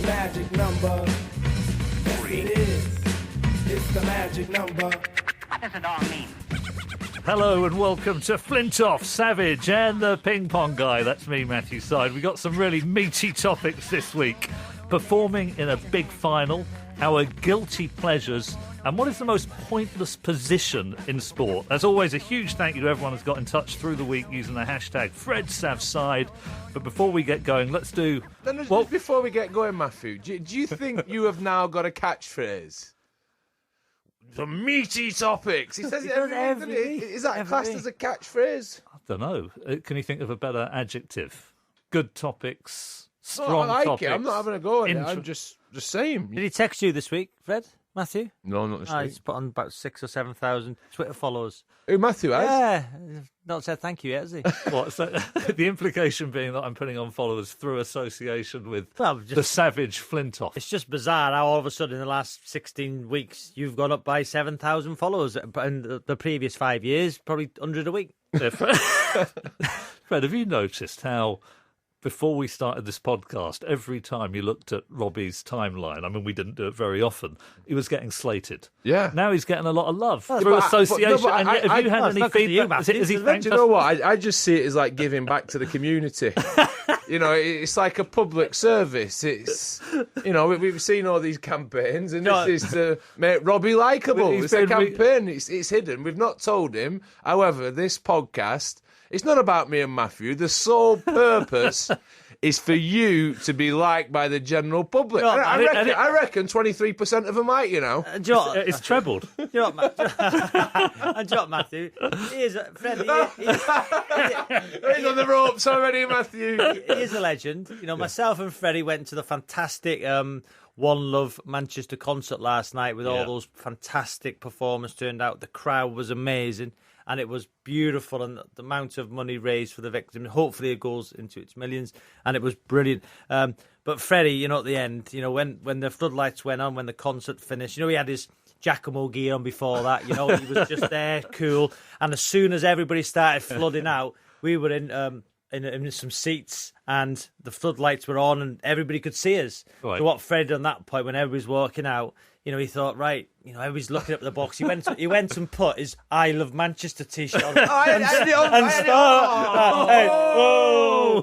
the magic number. Yes, it is. It's the magic number. What does it all mean? Hello and welcome to Flintoff, Savage and the Ping Pong Guy. That's me, Matthew Syed. We got some really meaty topics this week. Performing in a big final, our guilty pleasures, and what is the most pointless position in sport. As always, a huge thank you to everyone who's got in touch through the week using the hashtag FredSavSide. But before we get going, let's do... Just before we get going, Matthew, do you think you have now got a catchphrase? The meaty topics. He says it every week. Is that classed as a catchphrase? I don't know. Can you think of a better adjective? Good topics, strong I like topics. it. I'm not having a go at it. I'm just saying. Did he text you this week, Fred? Matthew? No, not this week. He's put on about 6,000 or 7,000 Twitter followers. Who, Matthew has? Yeah, not said thank you yet, has he? What? So, the implication being that I'm putting on followers through association with Well, the savage Flintoff. It's just bizarre how all of a sudden in the last 16 weeks you've gone up by 7,000 followers. And the previous 5 years, probably 100 a week. Yeah, Fred, have you noticed how... Before we started this podcast, every time you looked at Robbie's timeline, I mean, we didn't do it very often, he was getting slated. Yeah. Now he's getting a lot of love Well, through but association. but have you had any feedback? Do Is he Do you know what? I just see it as like giving back to the community. You know, it's like a public service. It's, you know, we've seen all these campaigns, and this is to make Robbie likeable. It's a campaign. It's hidden. We've not told him. However, this podcast... It's not about me and Matthew. The sole purpose is for you to be liked by the general public. No, I reckon 23% of them might, you know. It's trebled. Do you know what, Matthew? He's Freddie. He's on the ropes already, Matthew. He is a legend. You know, myself and Freddie went to the fantastic One Love Manchester concert last night with all those fantastic performers turned out. The crowd was amazing. And it was beautiful, and the amount of money raised for the victim, hopefully it goes into its millions, and it was brilliant. But Freddie, you know, at the end, you know, when the floodlights went on, when the concert finished, you know, he had his Giacomo gear on before that, you know, he was just there, cool. And as soon as everybody started flooding out, we were in some seats, and the floodlights were on, and everybody could see us. Right. So what Fred did on that point, when everybody's walking out, you know, he thought, right, you know, everybody's looking up at the box. He went and put his I Love Manchester t-shirt on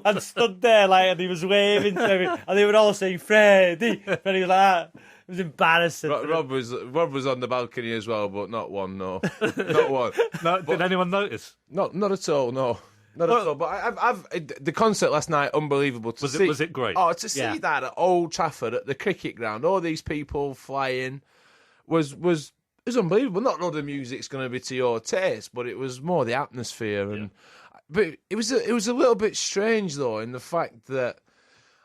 and stood there like, and he was waving to everyone, and they were all saying, Freddie. Freddie was like, it was embarrassing. Rob was on the balcony as well, but not one, no. Not one. No, did anyone notice? Not at all, no. Not at all. But the concert last night, unbelievable to see. Was it great? Oh, to see that at Old Trafford, at the cricket ground, all these people flying, was unbelievable. Not all the music's going to be to your taste, but it was more the atmosphere. And but it was a little bit strange, though, in the fact that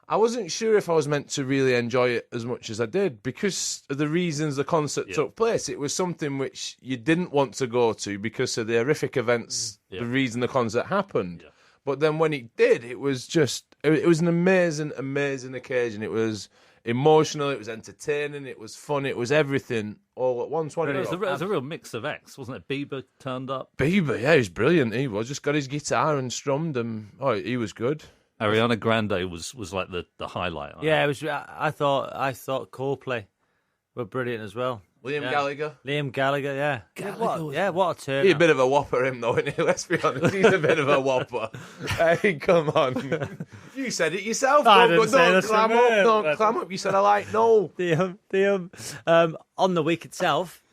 I wasn't sure if I was meant to really enjoy it as much as I did because of the reasons the concert took place. It was something which you didn't want to go to because of the horrific events, the reason the concert happened. Yeah. But then when it did, it was an amazing, amazing occasion. It was emotional, it was entertaining, it was fun, it was everything all at once. It was a real mix of acts, wasn't it? Bieber turned up. Bieber, yeah, he was brilliant. He was just got his guitar and strummed and he was good. Ariana Grande was like the highlight. Yeah, it was. I thought Coldplay were brilliant as well. Liam Gallagher, yeah. What a turn. He's a bit of a whopper, him though, isn't he? Let's be honest, he's a bit of a whopper. Hey, come on, you said it yourself. Don't clam up. You said I like no. On the week itself.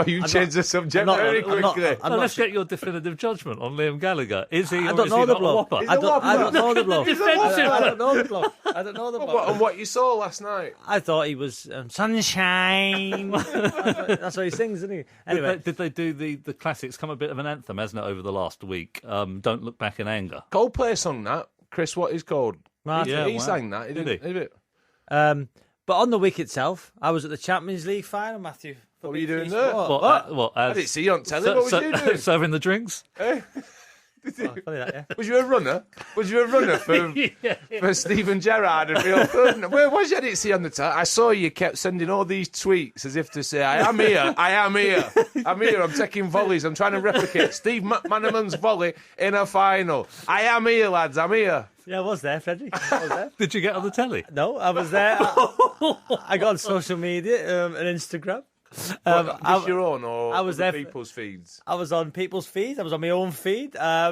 You changed the subject very quickly. Let's get your definitive judgment on Liam Gallagher. Is he? I don't know the bloke. I don't know the bloke. I don't know the bloke. And what you saw last night? I thought he was sunshine. That's what he sings, isn't he? Anyway, did they do the classics? Come a bit of an anthem, hasn't it, over the last week? Don't Look Back in Anger. Coldplay sung that. Chris, what is called? He sang that. Did he? But on the week itself, I was at the Champions League final, Matthew. What were you doing there? What? I didn't see you on telly. What were you doing? Serving the drinks? Did funny that, yeah. Was you a runner? Was you a runner for Steven Gerrard and Rio Ferdinand? Where was you? I didn't see on the I saw you kept sending all these tweets as if to say, I am here, I am here, I'm here, I'm taking volleys, I'm trying to replicate Steve McManaman's volley in a final. I am here, lads, I'm here. Yeah, I was there, Frederick. I was there. Did you get on the telly? No, I was there. I got on social media and Instagram. Just your own or I was other there people's feeds? I was on people's feeds. I was on my own feed. I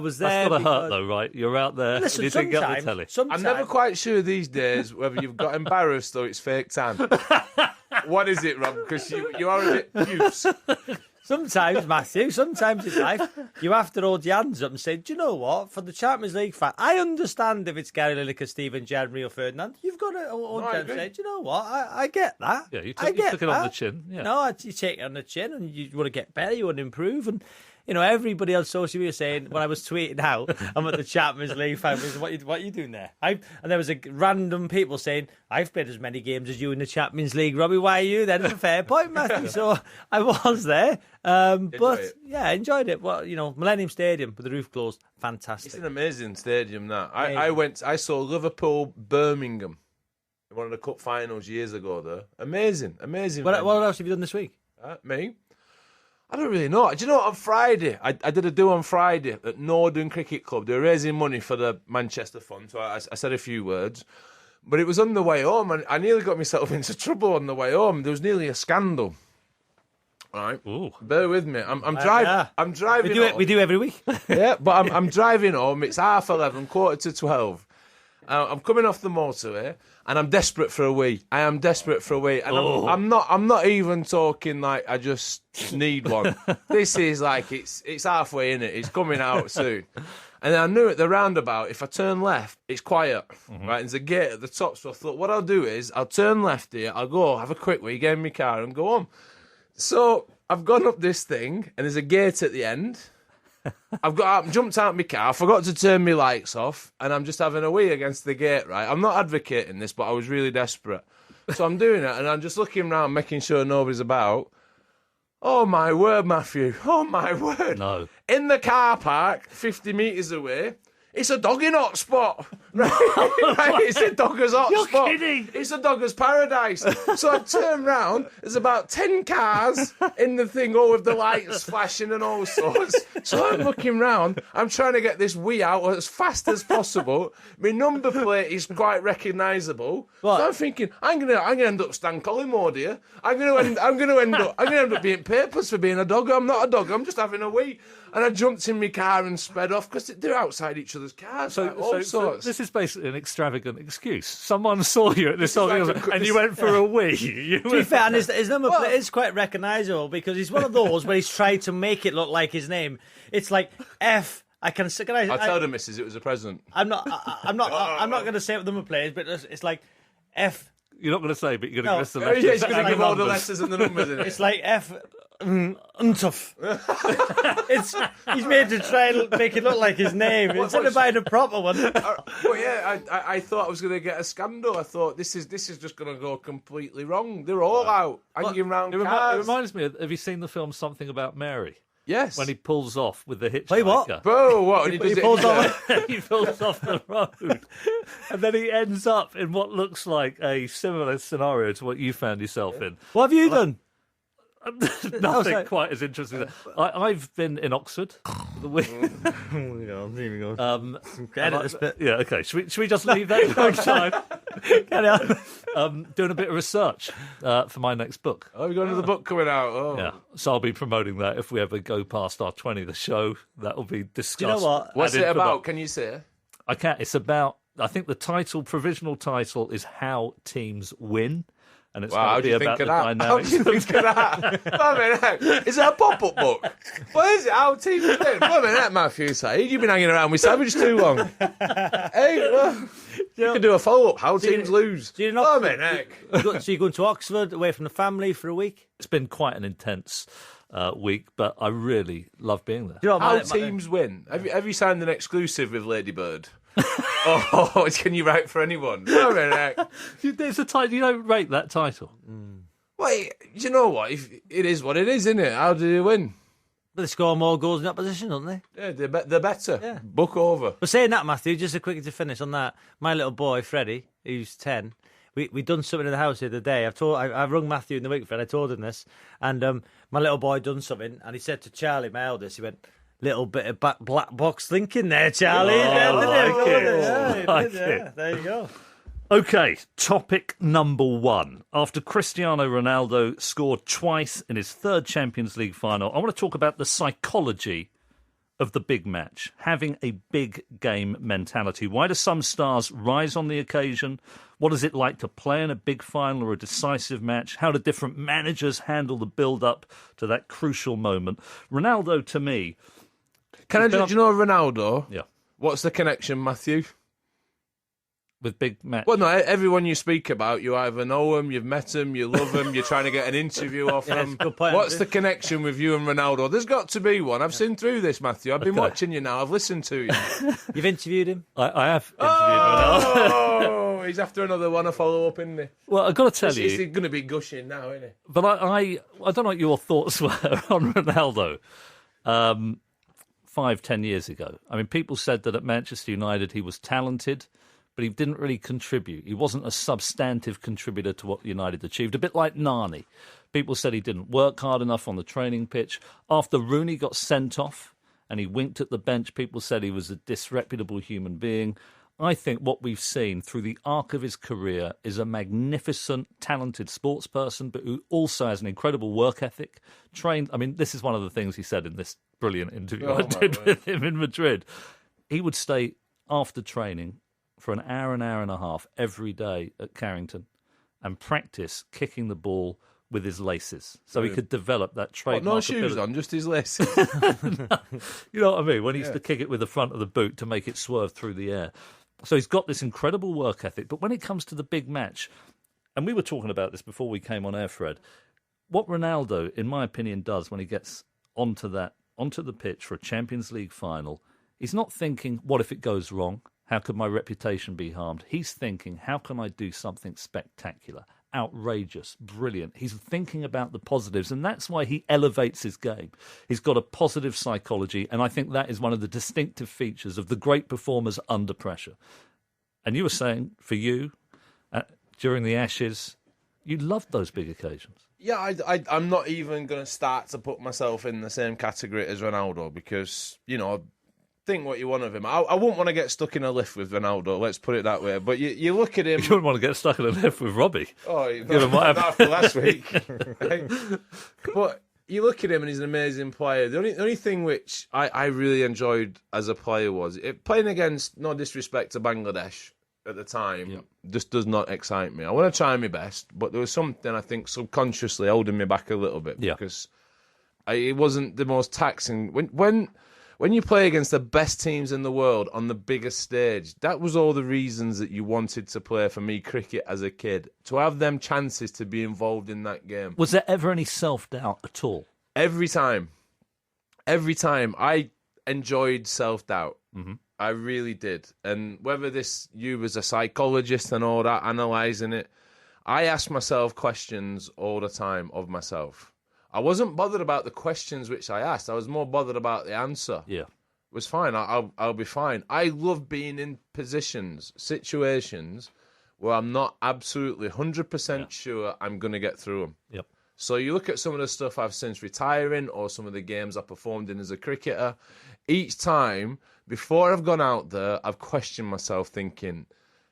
was there. That's gotta hurt though, right? You're out there. Listen, and you didn't get on the sometimes, telly. I'm never quite sure these days whether you've got embarrassed or it's fake tan. What is it, Rob? Because you are a bit confused. Sometimes, Matthew, sometimes in life, you have to hold your hands up and say, do you know what? For the Champions League fan, I understand if it's Gary Lineker, Steven Gerrard, Rio Ferdinand. You've got to hold your hands and say, do you know what? I get that. Yeah, you I get took it on the chin. Yeah. No, you take it on the chin and you want to get better, you want to improve. And, you know, everybody on social media saying, when I was tweeting out, I'm at the Champions League final, what are you doing there? And there was random people saying, I've played as many games as you in the Champions League, Robbie, why are you then? It's a fair point, Matthew. So I was there. But, yeah, I enjoyed it. Well, you know, Millennium Stadium with the roof closed, fantastic. It's an amazing stadium, that. I saw Liverpool, Birmingham in one of the cup finals years ago, though. Amazing. What else have you done this week? Me? I don't really know. Do you know what? On Friday, I did a do on Friday at Norden Cricket Club. They were raising money for the Manchester Fund, so I said a few words. But it was on the way home, and I nearly got myself into trouble on the way home. There was nearly a scandal. All right, Ooh. Bear with me. I'm driving. Yeah. I'm driving. We do every week. Yeah, but I'm driving home. It's 11:30, 11:45. I'm coming off the motorway, and I'm desperate for a wee. I am desperate for a wee, and I'm not even talking like I just need one. This is like it's halfway in it. It's coming out soon. And then I knew at the roundabout, if I turn left, it's quiet, right? There's a gate at the top, so I thought what I'll do is I'll turn left here. I'll go have a quick wee, get in my car, and go home. So I've gone up this thing, and there's a gate at the end. I've got up, jumped out of my car, forgot to turn my lights off, and I'm just having a wee against the gate, right? I'm not advocating this, but I was really desperate. So I'm doing it, and I'm just looking around, making sure nobody's about. Oh, my word, Matthew. Oh, my word. No. In the car park, 50 metres away, it's a dogging hotspot. Right? It's a dogger's hotspot. You're kidding. It's a dogger's paradise. So I turn round, there's about 10 cars in the thing, all with the lights flashing and all sorts. So I'm looking round, I'm trying to get this wee out as fast as possible. My number plate is quite recognisable. So I'm thinking, I'm gonna end up Stan Collymore here. I'm gonna end up being papers for being a dogger. I'm not a dogger, I'm just having a wee. And I jumped in my car and sped off because they're outside each other's cars. So this is basically an extravagant excuse. Someone saw you at this and you went for a wee. To be fair, and his number plate is quite recognisable because he's one of those where he's tried to make it look like his name. It's like F. I told her, Mrs. It was a present. I'm not going to say what the number plate is, but it's like F. You're not going to say, but you're going to give us the Yeah, letters. he's going to give all the letters and the numbers in it. It's like F. Untough. He's made to try and make it look like his name instead of buying a proper one. Well, yeah, I thought I was going to get a scandal. I thought this is just going to go completely wrong. They're all out hanging round cars. It reminds me of, have you seen the film Something About Mary? Yes. When he pulls off with the hitchhiker. Wait, what? Bro, what? He pulls off. He pulls off the road. And then he ends up in what looks like a similar scenario to what you found yourself in. What have you done? Nothing quite as interesting. I've been in Oxford. Here we go. Edit this bit. Yeah, okay. Should we just leave that next time? Carry on. Doing a bit of research for my next book. Oh, we've got another book coming out. Oh. Yeah, so I'll be promoting that if we ever go past our 20, the show. That will be discussed. Do you know what? What's it about? Can you say? I can't. It's about, I think the provisional title is How Teams Win. And it's going to be about the dynamics. How do you think of that? Is that a pop-up book? What is it? How teams win? What a minute, Matthew Syed. You've been hanging around with Savage too long. Hey, you could do a follow-up. How teams lose. So you're going to Oxford, away from the family for a week? It's been quite an intense week, but I really love being there. Do you know How teams win. Have you signed an exclusive with Ladybird? Oh, can you write for anyone? There's a title. You don't rate that title. Wait, you know what? If it is what it is, isn't it? How do you win? But they score more goals in that position, don't they? Yeah, they're better. Yeah. Book over. But saying that, Matthew, just a quick to finish on that. My little boy, Freddie, who's 10, we done something in the house the other day. I rung Matthew in the week, Fred. I told him this, and my little boy done something, and he said to Charlie, my eldest, he went, "Little bit of black box thinking there, Charlie." There you go. Okay, topic number one. After Cristiano Ronaldo scored twice in his third Champions League final, I want to talk about the psychology of the big match, having a big game mentality. Why do some stars rise on the occasion? What is it like to play in a big final or a decisive match? How do different managers handle the build-up to that crucial moment? Ronaldo, to me... Do you know Ronaldo? Yeah. What's the connection, Matthew? With big match. Well, no, everyone you speak about, you either know him, you've met him, you love him, you're trying to get an interview off him. Good point, What's Andrew. the connection with you and Ronaldo? There's got to be one. I've seen through this, Matthew. I've been watching you now. I've listened to you. You've interviewed him? I have interviewed Ronaldo. Oh, he's after another one to follow up, isn't he? Well, I've got to tell He's you, going to be gushing now, isn't he? but I don't know what your thoughts were on Ronaldo 5-10 years ago. I mean, people said that at Manchester United he was talented, but he didn't really contribute. He wasn't a substantive contributor to what United achieved, a bit like Nani. People said he didn't work hard enough on the training pitch. After Rooney got sent off and he winked at the bench, people said he was a disreputable human being. I think what we've seen through the arc of his career is a magnificent, talented sports person, but who also has an incredible work ethic. Trained. I mean, this is one of the things he said in this brilliant interview I did with him in Madrid. He would stay after training for an hour and a half every day at Carrington and practice kicking the ball with his laces so he could develop that trademark No shoes ability. on, just his laces. You know what I mean? When he used to kick it with the front of the boot to make it swerve through the air. So he's got this incredible work ethic. But when it comes to the big match, and we were talking about this before we came on air, Fred, what Ronaldo, in my opinion, does when he gets onto the pitch for a Champions League final, he's not thinking, what if it goes wrong? How could my reputation be harmed? He's thinking, how can I do something spectacular, outrageous, brilliant? He's thinking about the positives, and that's why he elevates his game. He's got a positive psychology, and I think that is one of the distinctive features of the great performers under pressure. And you were saying, for you, during the Ashes, you loved those big occasions. Yeah, I'm not even going to start to put myself in the same category as Ronaldo because, think what you want of him. I wouldn't want to get stuck in a lift with Ronaldo, let's put it that way. But you look at him... You wouldn't want to get stuck in a lift with Robbie. Oh, Given what not after last week. Right? But you look at him and he's an amazing player. The only thing which I really enjoyed as a player was playing against, no disrespect to Bangladesh at the time, just does not excite me. I want to try my best, but there was something I think subconsciously holding me back a little bit because it wasn't the most taxing. When you play against the best teams in the world on the biggest stage, that was all the reasons that you wanted to play, for me, cricket as a kid. To have them chances to be involved in that game. Was there ever any self-doubt at all? Every time. I enjoyed self-doubt. Mm-hmm. I really did. And whether you as a psychologist and all that, analysing it, I asked myself questions all the time of myself. I wasn't bothered about the questions which I asked. I was more bothered about the answer. Yeah. It was fine. I'll be fine. I love being in situations where I'm not absolutely 100% sure I'm going to get through them. Yep. So you look at some of the stuff I've since retiring or some of the games I performed in as a cricketer. Each time, before I've gone out there, I've questioned myself thinking,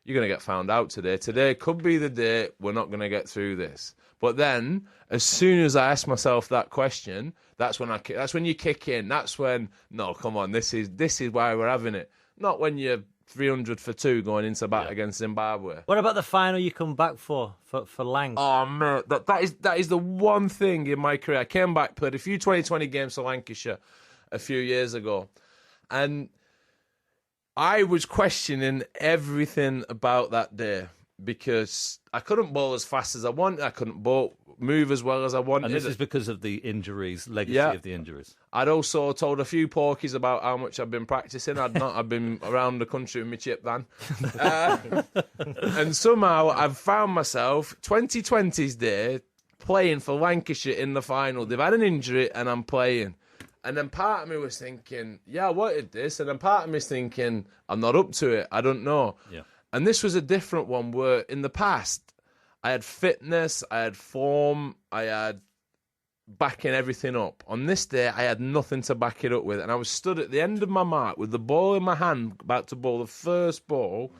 you're going to get found out today. Today could be the day we're not going to get through this. But then, as soon as I ask myself that question, that's when you kick in. That's when, no, come on, this is why we're having it. Not when you're 300 for 2 going into bat against Zimbabwe. What about the final you come back for Lang? Oh, mate, that is the one thing in my career. I came back, played a few 2020 games for Lancashire a few years ago, and I was questioning everything about that day. Because I couldn't bowl as fast as I wanted. I couldn't move as well as I wanted. And this is because of the injuries, legacy of the injuries. I'd also told a few porkies about how much I've been practicing. I've been around the country with my chip van. And somehow I've found myself, 2020's day, playing for Lancashire in the final. They've had an injury and I'm playing. And then part of me was thinking, yeah, I wanted this. And then part of me is thinking, I'm not up to it. I don't know. Yeah. And this was a different one where in the past, I had fitness, I had form, I had backing everything up. On this day, I had nothing to back it up with. And I was stood at the end of my mark with the ball in my hand, about to bowl the first ball,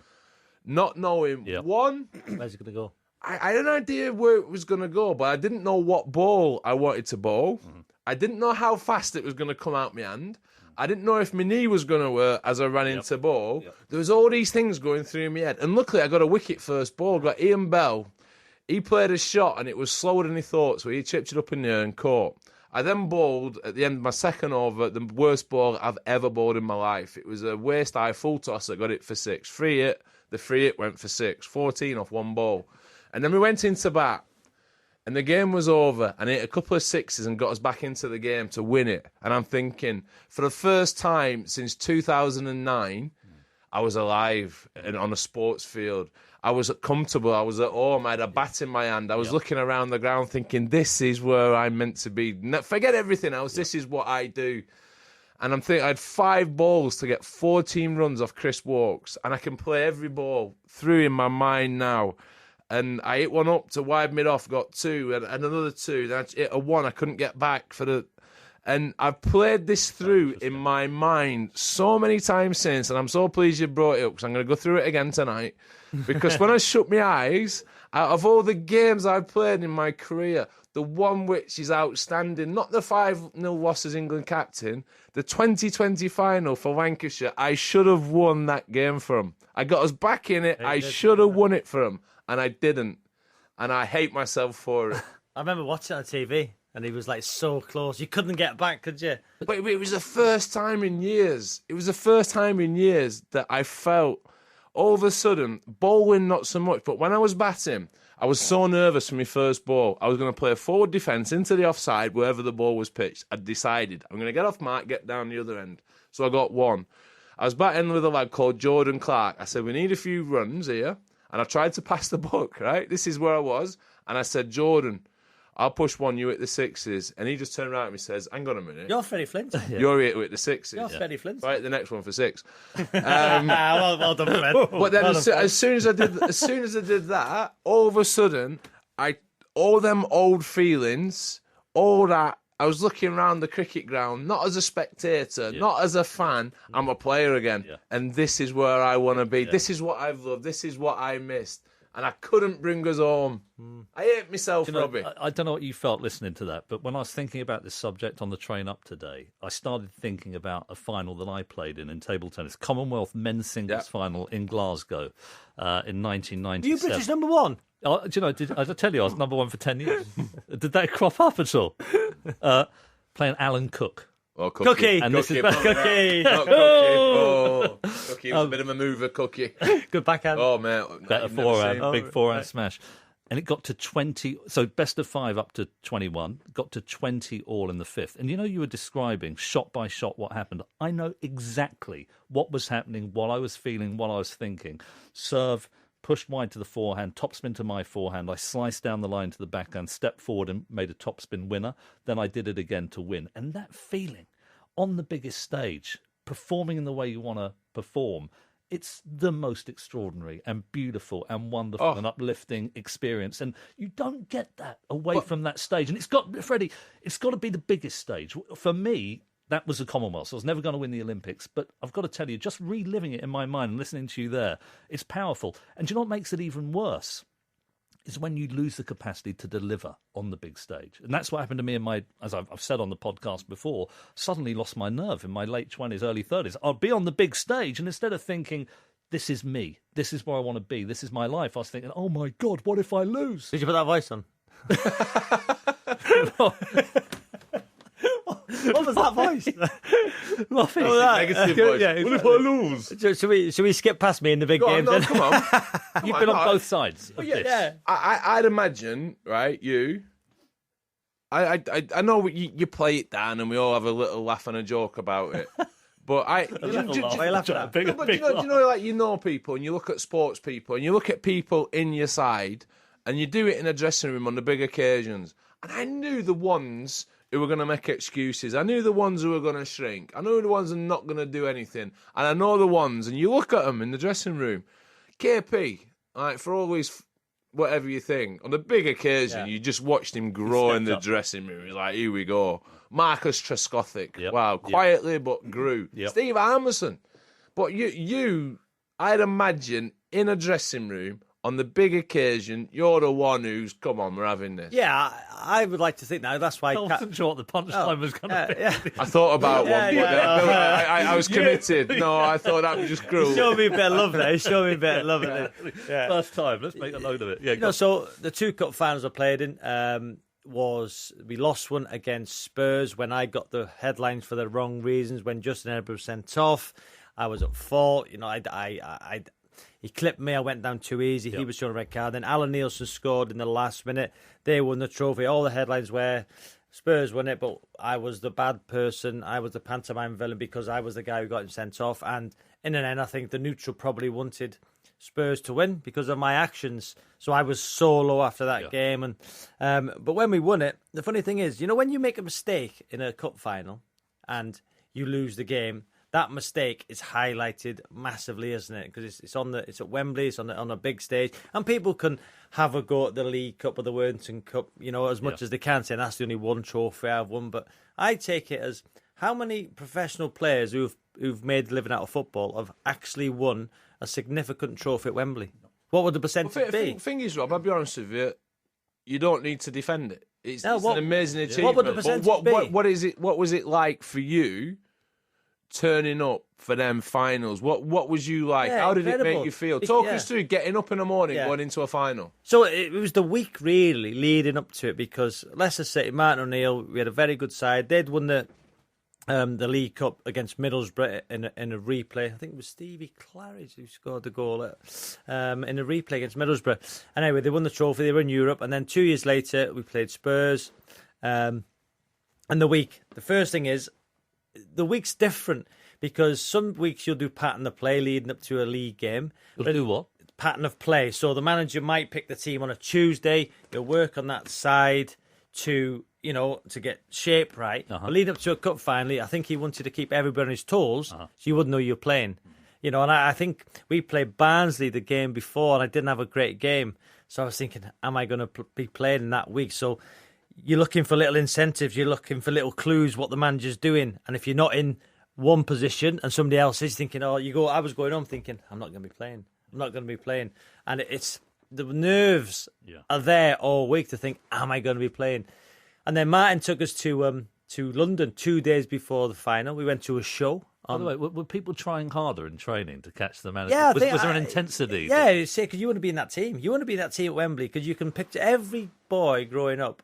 not knowing, one, Where's it going to go? I had an idea where it was going to go, but I didn't know what ball I wanted to bowl. I didn't know how fast it was going to come out my hand. I didn't know if my knee was going to hurt as I ran into ball. There was all these things going through my head. And luckily, I got a wicket first ball. Got Ian Bell. He played a shot, and it was slower than he thought, so he chipped it up in the air and caught. I then bowled, at the end of my second over, the worst ball I've ever bowled in my life. It was a waist-high full toss that got it for 6. Free hit. The free hit went for 6. 14 off one ball. And then we went into bat. And the game was over, and I hit a couple of sixes and got us back into the game to win it. And I'm thinking, for the first time since 2009, I was alive and on a sports field. I was comfortable. I was at home. I had a bat in my hand. I was looking around the ground thinking, this is where I'm meant to be. Forget everything else. This is what I do. And I'm thinking I had 5 balls to get 14 runs off Chris Wokes, and I can play every ball through in my mind now. And I hit one up to wide mid off, got 2, and another 2. Then I hit a 1. I couldn't get back for the. And I've played this through in my mind so many times since, and I'm so pleased you brought it up because I'm going to go through it again tonight. Because when I shut my eyes, out of all the games I've played in my career, the one which is outstanding, not the 5-0 loss as England captain, the 2020 final for Lancashire, I should have won that game for him. I got us back in it. I should have won it for him. And I didn't. And I hate myself for it. I remember watching it on TV, and he was like so close. You couldn't get back, could you? But it was the first time in years. It was the first time in years that I felt all of a sudden, bowling not so much, but when I was batting, I was so nervous for my first ball. I was going to play a forward defence into the offside wherever the ball was pitched. I'd decided I'm going to get off mark, get down the other end. So I got 1. I was batting with a lad called Jordan Clark. I said, we need a few runs here. And I tried to pass the buck, right? This is where I was. And I said, Jordan, I'll push 1, you hit the 6s. And he just turned around and me says, hang on a minute. You're Freddie Flint. You're here to hit the 6s. You're Freddie Flint. Right, the next one for 6. Well done, Fred. But then as soon as I did that, all of a sudden, all them old feelings, all that, I was looking around the cricket ground, not as a spectator, not as a fan. I'm a player again. Yeah. And this is where I want to be. Yeah. This is what I've loved. This is what I missed. And I couldn't bring us home. I hate myself, Robbie. I don't know what you felt listening to that, but when I was thinking about this subject on the train up today, I started thinking about a final that I played in table tennis, Commonwealth men's singles final in Glasgow in 1997. You British number 1? Do you know, did I tell you I was number 1 for 10 years? Did that crop up at all? Playing Alan Cook. Oh, Cookie. And this is Cookie. Not Cookie. Oh, Cookie was a bit of a mover, Cookie. Good backhand. Oh, mate. Better forehand, big forehand smash. And it got to 20, so best of 5 up to 21, got to 20 all in the 5th. And you were describing shot by shot what happened. I know exactly what was happening, what I was feeling, what I was thinking. Serve, pushed wide to the forehand, topspin to my forehand. I sliced down the line to the backhand, stepped forward and made a topspin winner. Then I did it again to win. And that feeling on the biggest stage, performing in the way you want to perform, it's the most extraordinary and beautiful and wonderful and uplifting experience. And you don't get that away from that stage. And Freddie, it's got to be the biggest stage. For me, that was the Commonwealth. So I was never going to win the Olympics. But I've got to tell you, just reliving it in my mind and listening to you there, it's powerful. And do you know what makes it even worse? Is when you lose the capacity to deliver on the big stage. And that's what happened to me as I've said on the podcast before, suddenly lost my nerve in my late 20s, early 30s. I'll be on the big stage, and instead of thinking, this is me, this is where I want to be, this is my life, I was thinking, oh my God, what if I lose? Did you put that voice on? What was that voice? Negative voice. Yeah, what if I lose? Should we skip past me in the big games? No, come on. You've been on both sides of this. Yeah. I'd imagine, right, I know you play it down and we all have a little laugh and a joke about it. But do you know people and you look at sports people and you look at people in your side and you do it in a dressing room on the big occasions. And I knew the ones who were going to make excuses. I knew the ones who were going to shrink. I knew the ones who were not going to do anything. And I know the ones, and you look at them in the dressing room. KP, like, for always, whatever you think, on the big occasion, you just watched him grow in the dressing room. He's like, here we go. Marcus Trescothick. Wow, quietly but grew. Steve Armisen. But I'd imagine, in a dressing room, on the big occasion, you're the one who's, come on, we're having this. Yeah, I would like to think now. That's why. I wasn't sure what the punchline was going to be. Yeah. I thought about one, but I was committed. No, I thought that was just cruel. Show me a bit of love there. Show me a bit of love there. Yeah. First time. Let's make a note of it. Yeah, go on. So the 2 cup finals I played in was we lost one against Spurs when I got the headlines for the wrong reasons. When Justin Edinburgh was sent off, I was at fault. You know, he clipped me. I went down too easy. He was showing a red card. Then Alan Nielsen scored in the last minute. They won the trophy. All the headlines were Spurs won it, but I was the bad person. I was the pantomime villain because I was the guy who got him sent off. And in the end, I think the neutral probably wanted Spurs to win because of my actions. So I was solo after that game. And but when we won it, the funny thing is, you know, when you make a mistake in a cup final and you lose the game, that mistake is highlighted massively, isn't it? Because it's at Wembley, it's on a big stage, and people can have a go at the League Cup or the Worthington Cup, you know, as much as they can, saying that's the only one trophy I've won. But I take it as how many professional players who've made a living out of football have actually won a significant trophy at Wembley? What would the percentage be? Thing is, Rob, I'll be honest with you, you don't need to defend it. It's an amazing achievement. What would the percentage be? What is it? What was it like for you? Turning up for them finals, what was you like? How did it make you feel? Talk us through getting up in the morning, going into a final. So it was the week really leading up to it because Leicester City, Martin O'Neill, we had a very good side. They'd won the League Cup against Middlesbrough in a replay. I think it was Stevie Claridge who scored the goal in a replay against Middlesbrough. And anyway, they won the trophy. They were in Europe, and then 2 years later we played Spurs. And the first thing is, the week's different because some weeks you'll do pattern of play leading up to a league game. You'll do what? Pattern of play. So the manager might pick the team on a Tuesday. You'll work on that side to get shape right. But leading up to a cup final, I think he wanted to keep everybody on his toes so you wouldn't know you're playing. You know, and I think we played Barnsley the game before and I didn't have a great game. So I was thinking, am I going to be playing in that week? So you're looking for little incentives. You're looking for little clues what the manager's doing. And if you're not in one position and somebody else is thinking, I was going on thinking, I'm not going to be playing. I'm not going to be playing. And it's the nerves are there all week to think, am I going to be playing? And then Martin took us to London 2 days before the final. We went to a show. By the way, were people trying harder in training to catch the manager? Yeah, was there an intensity? Yeah, because you want to be in that team. You want to be in that team at Wembley because you can picture every boy growing up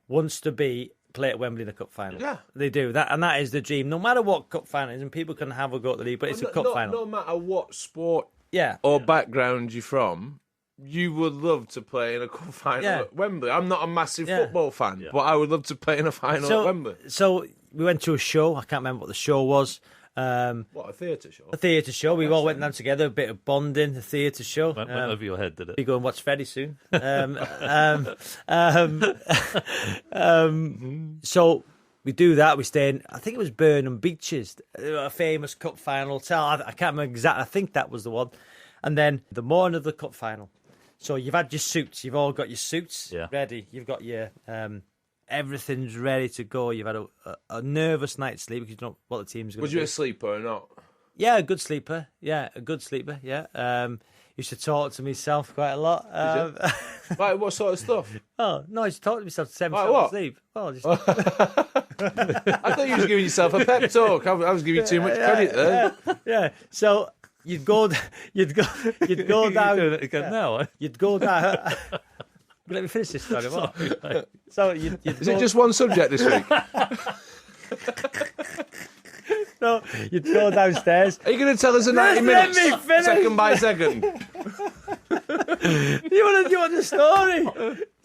wants to play at Wembley in a cup final. Yeah, they do that, and that is the dream. No matter what cup final is, and people can have a go at the league, but it's a cup final. No matter what sport, or background you're from, you would love to play in a cup final at Wembley. I'm not a massive football fan, but I would love to play in a final at Wembley. So we went to a show. I can't remember what the show was. What, a theatre show? A theatre show. We all went down together, a bit of bonding, a theatre show. Went over your head, did it? We go and watch very soon. So we do that. We stay in, I think it was Burnham Beaches, a famous cup final hotel. I can't remember exactly. I think that was the one. And then the morning of the cup final. So you've had your suits. You've all got your suits ready. You've got your... everything's ready to go. You've had a nervous night's sleep because you don't know what the team's going to do. Was you a sleeper or not? Yeah, a good sleeper. Yeah, a good sleeper. Yeah. Used to talk to myself quite a lot. Right, what sort of stuff? Oh, no, I used to talk to myself to send myself to sleep. Oh, just... I thought you was giving yourself a pep talk. I was giving you too much credit there. Yeah. So you'd go down. You're doing it again now. You'd go down. Let me finish this story. What? So is it just one subject this week? So you'd go downstairs. Are you going to tell us in 90 minutes? Let me finish. Second by second. You want the story?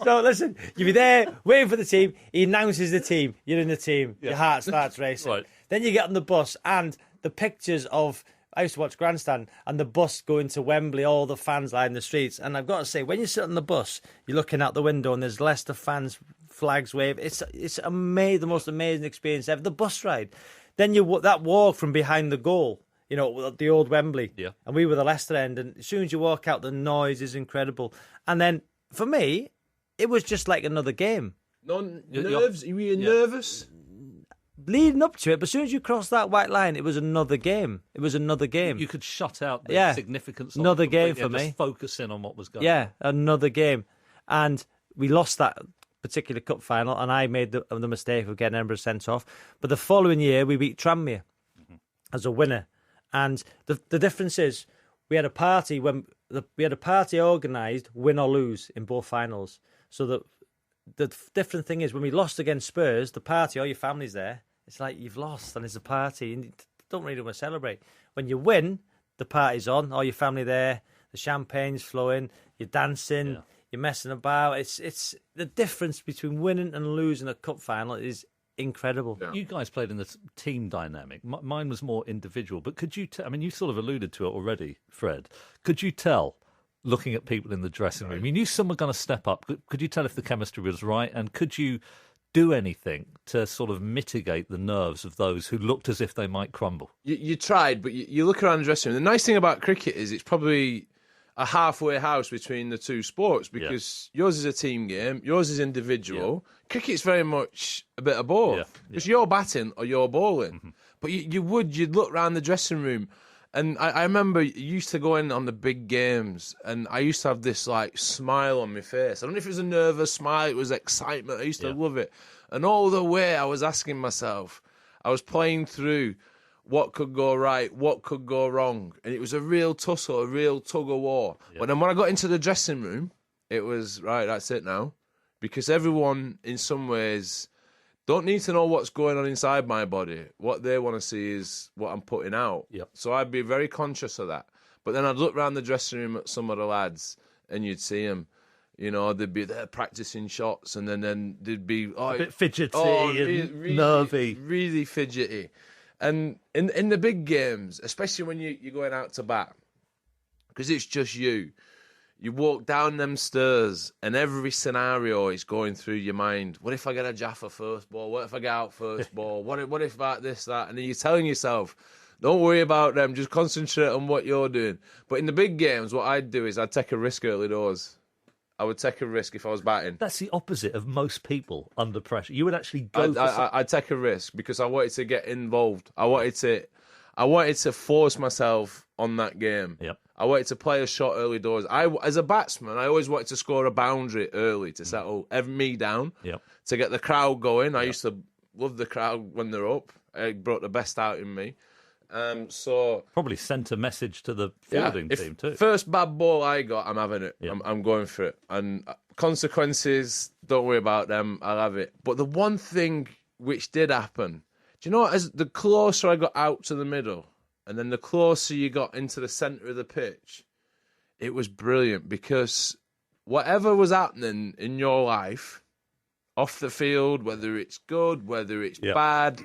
So listen, you'll be there waiting for the team. He announces the team. You're in the team. Your heart starts racing. Right. Then you get on the bus and the pictures of... I used to watch Grandstand and the bus going to Wembley, all the fans lining the streets. And I've got to say, when you sit on the bus, you're looking out the window and there's Leicester fans flags wave. It's amazing, the most amazing experience ever. The bus ride. Then that walk from behind the goal, the old Wembley. Yeah. And we were the Leicester end. And as soon as you walk out, the noise is incredible. And then, for me, it was just like another game. Nerves? Were you nervous? Leading up to it, but as soon as you cross that white line, it was another game. You could shut out the significance of another it game for me. Just focus in on what was going on. Yeah, another game. And we lost that particular cup final, and I made the mistake of getting Edinburgh sent off. But the following year, we beat Tranmere as a winner. And the difference is, we had a party organised, win or lose, in both finals. So the different thing is, when we lost against Spurs, the party, all your family's there. It's like you've lost, and it's a party, and you don't really want to celebrate. When you win, the party's on, all your family there, the champagne's flowing, you're dancing. Yeah. You're messing about. It's the difference between winning and losing a cup final is incredible. Yeah. You guys played in the team dynamic. Mine was more individual. But could you you sort of alluded to it already, Fred. Could you tell, looking at people in the dressing room, you knew some were going to step up. Could you tell if the chemistry was right? And could you do anything to sort of mitigate the nerves of those who looked as if they might crumble? You tried, but you look around the dressing room. The nice thing about cricket is it's probably a halfway house between the two sports, because yours is a team game, yours is individual. Yeah. Cricket's very much a bit of both. Because you're batting or you're bowling. Mm-hmm. But you'd look around the dressing room, and I remember you used to go in on the big games, and I used to have this like smile on my face. I don't know if it was a nervous smile, it was excitement. I used to love it. And all the way I was asking myself, I was playing through what could go right, what could go wrong. And it was a real tussle, a real tug of war. Yeah. But then when I got into the dressing room, it was, right, that's it now. Because everyone, in some ways, don't need to know what's going on inside my body. What they want to see is what I'm putting out. Yep. So I'd be very conscious of that. But then I'd look around the dressing room at some of the lads, and you'd see them. They'd be there practicing shots, and then they'd be a bit fidgety and nervy. Really fidgety. And in the big games, especially when you're going out to bat, because it's just you walk down them stairs and every scenario is going through your mind. What if I get a Jaffa first ball? What if I get out first ball? What if that, this, that? And then you're telling yourself, don't worry about them, just concentrate on what you're doing. But in the big games, what I'd do is I'd take a risk early doors. I would take a risk if I was batting. That's the opposite of most people under pressure. You would actually go I'd take a risk because I wanted to get involved. I wanted to force myself on that game. Yep. I wanted to play a shot early doors. As a batsman, I always wanted to score a boundary early to settle me down, to get the crowd going. I used to love the crowd when they're up. It brought the best out in me. So probably sent a message to the fielding team too. First bad ball I got, I'm having it. Yeah. I'm going for it. And consequences, don't worry about them. I'll have it. But the one thing which did happen, do you know what? As the closer I got out to the middle, and then the closer you got into the centre of the pitch, it was brilliant, because whatever was happening in your life, off the field, whether it's good, whether it's bad,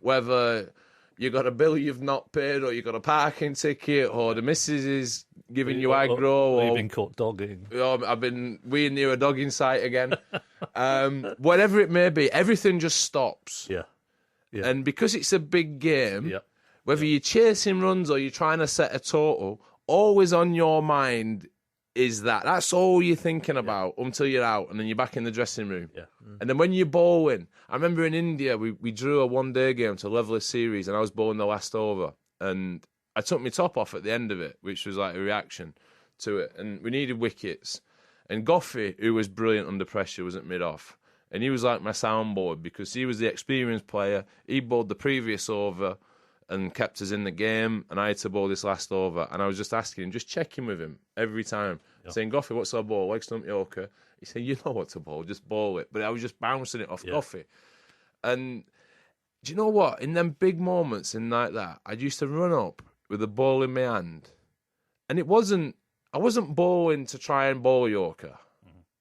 whether you got a bill you've not paid, or you got a parking ticket, or the missus is giving you aggro, or you've been caught dogging. I've been weeing near a dogging site again. Whatever it may be, everything just stops. Yeah. And because it's a big game, whether you're chasing runs or you're trying to set a total, always on your mind is that. That's all you're thinking about until you're out, and then you're back in the dressing room. Yeah. And then when you're bowling, I remember in India, we drew a one-day game to level a series, and I was bowling the last over. And I took my top off at the end of it, which was like a reaction to it. And we needed wickets. And Goffey, who was brilliant under pressure, was at mid-off. And he was like my soundboard, because he was the experienced player. He bowled the previous over and kept us in the game, and I had to bowl this last over. And I was just asking him, just checking with him every time, saying, Goffey, what's our ball? Leg stump Yorker. He said, you know what to bowl, just bowl it. But I was just bouncing it off Goffey. And do you know what? In them big moments in like that, I used to run up with the ball in my hand. And I wasn't bowling to try and bowl a Yorker.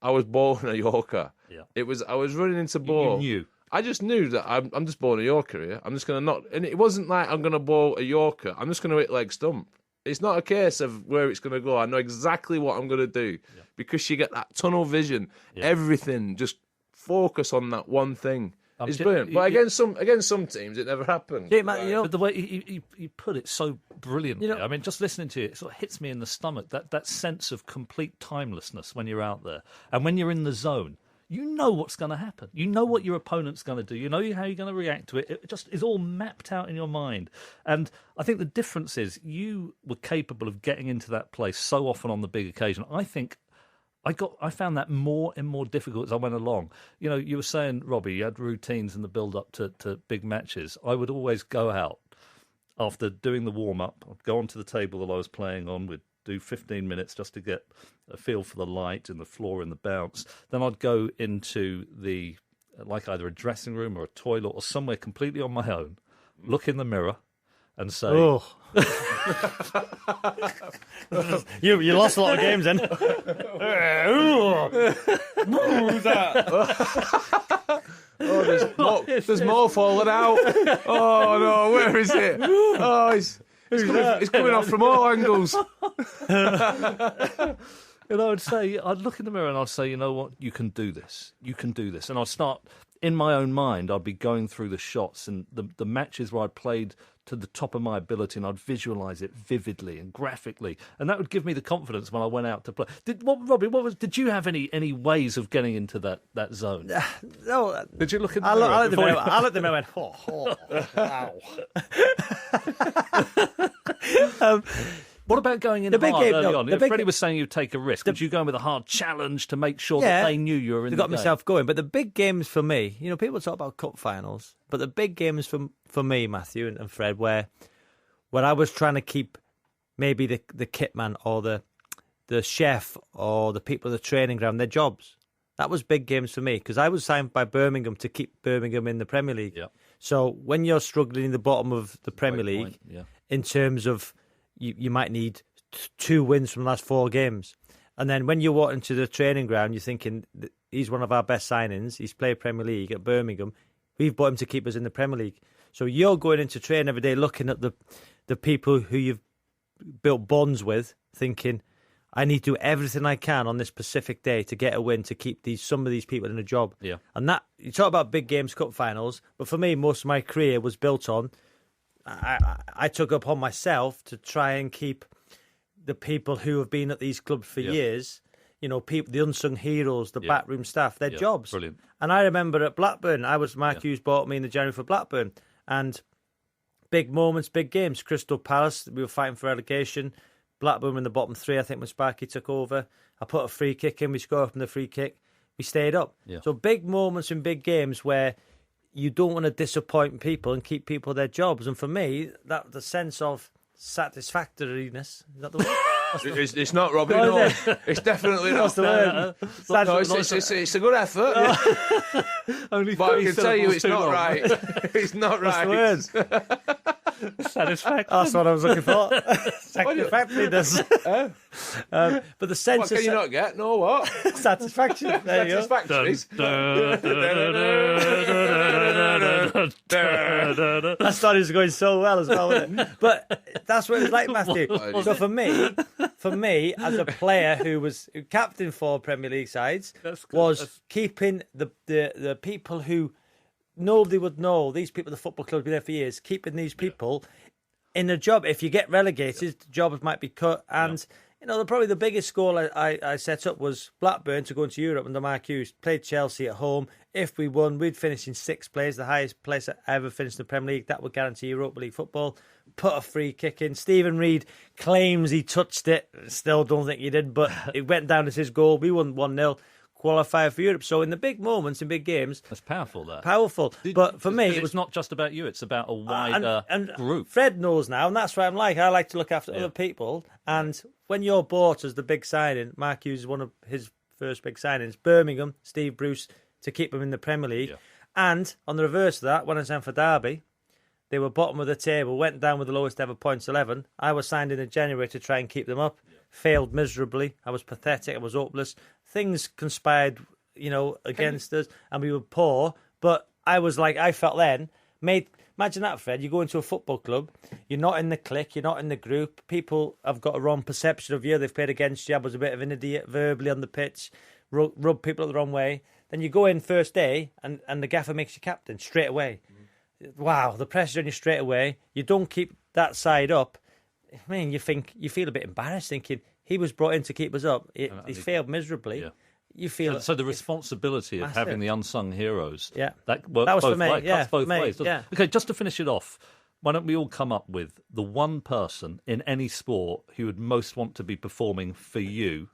I was bowling a Yorker. Yeah. I was running into ball. You knew. I just knew that I'm just bowling a Yorker here. I'm just going to knock. And it wasn't like I'm going to bowl a Yorker. I'm just going to hit leg stump. It's not a case of where it's going to go. I know exactly what I'm going to do, because you get that tunnel vision. Yeah. Everything just focus on that one thing. It's ju- brilliant. But against some teams, it never happened. Yeah, man, you know, But the way you put it so brilliantly, You know- I mean, just listening to it, it sort of hits me in the stomach, that sense of complete timelessness when you're out there. And when you're in the zone, you know what's going to happen. You know what your opponent's going to do. You know how you're going to react to it. It just is all mapped out in your mind. And I think the difference is you were capable of getting into that place so often on the big occasion. I think I found that more and more difficult as I went along. You know, you were saying, Robbie, you had routines in the build-up to big matches. I would always go out after doing the warm-up. I'd go onto the table that I was playing on. We'd do 15 minutes just to get a feel for the light and the floor and the bounce. Then I'd go into like either a dressing room or a toilet or somewhere completely on my own, look in the mirror and say... Oh. you lost a lot of games then. Who's that? There's more falling out. Oh no, where is it? Oh, it's coming off from all angles. And I'd look in the mirror and I'd say, you know what, you can do this. You can do this. And I'd start, in my own mind, I'd be going through the shots and the matches where I'd played to the top of my ability and I'd visualise it vividly and graphically. And that would give me the confidence when I went out to play. Robbie, did you have any ways of getting into that zone? No. Did you look in the I mirror? looked at them and went, wow. What about going in The big hard game, early no, on? the big Freddie ga- was saying you'd take a risk. Did you go in with a hard challenge to make sure that they knew you were in the got game? myself going. But the big games for me, you know, people talk about cup finals, but the big games for me, Matthew and Fred, where I was trying to keep maybe the kit man or the chef or the people at the training ground their jobs. That was big games for me because I was signed by Birmingham to keep Birmingham in the Premier League. Yeah. So when you're struggling in the bottom of the Premier Great League, point, yeah. in terms of you might need 2 wins from the last 4 games. And then when you walk into the training ground, you're thinking, he's one of our best signings. He's played Premier League at Birmingham. We've bought him to keep us in the Premier League. So you're going into training every day looking at the people who you've built bonds with, thinking, I need to do everything I can on this specific day to get a win, to keep some of these people in a job. Yeah. And that, you talk about big games, cup finals, but for me, most of my career was built on, I took upon myself to try and keep the people who have been at these clubs for years, you know, people, the unsung heroes, the backroom staff, their jobs. Brilliant. And I remember at Blackburn, Mark Hughes bought me in the January for Blackburn, and big moments, big games. Crystal Palace, we were fighting for relegation. Blackburn were in the bottom 3, I think, when Sparky took over. I put a free kick in, we scored from the free kick. We stayed up. Yeah. So big moments in big games where you don't want to disappoint people and keep people their jobs. And for me, that the sense of satisfactoriness, is that the word? It's not, Robbie. No, it's definitely not. What's the word? No, it's a good effort. Yeah. Only But I 3 can tell you syllables it's too not long. right. It's not right. What's the word? Satisfaction. That's what I was looking for. Satisfactoriness. But the sense What can of you not get? No, what? satisfaction. There you go. Satisfactories. That started was going so well as well, wasn't it? But that's what it was like, Matthew. So for me, as a player who captain for Premier League sides, was keeping the people who nobody would know, these people, the football club, have been there for years, keeping these people in a job. If you get relegated, jobs might be cut. And, you know, probably the biggest goal I set up was Blackburn to go into Europe under Mark Hughes. Played Chelsea at home. If we won, we'd finish in 6th place, the highest place I ever finished in the Premier League. That would guarantee Europa League football. Put a free kick in. Stephen Reid claims he touched it. Still don't think he did, but it went down as his goal. We won 1-0. Qualify for Europe. So in the big moments, in big games, That's powerful, that. powerful. But for me, it was not just about you, it's about a wider group. Fred knows now, and that's what I'm like. I like to look after other people. And when you're bought as the big signing, Mark Hughes is one of his first big signings. Birmingham, Steve Bruce, to keep him in the Premier League. Yeah. And on the reverse of that, when I signed for Derby, they were bottom of the table, went down with the lowest ever points 11. I was signed in January to try and keep them up. Failed miserably. I was pathetic. I was hopeless. Things conspired, you know, against us, and we were poor. But I was like, I felt then, imagine that, Fred. You go into a football club, you're not in the clique, you're not in the group. People have got a wrong perception of you. They've played against you. I was a bit of an idiot verbally on the pitch, rub people the wrong way. Then you go in first day, and the gaffer makes you captain straight away. Wow, the pressure's on you straight away. You don't keep that side up. I mean, you feel a bit embarrassed, thinking he was brought in to keep us up. He failed miserably. Yeah. You feel so the responsibility of having the unsung heroes. Yeah, that works that was both for me. ways. Yeah, Cuts both ways. Yeah. Okay, just to finish it off, why don't we all come up with the one person in any sport who would most want to be performing for you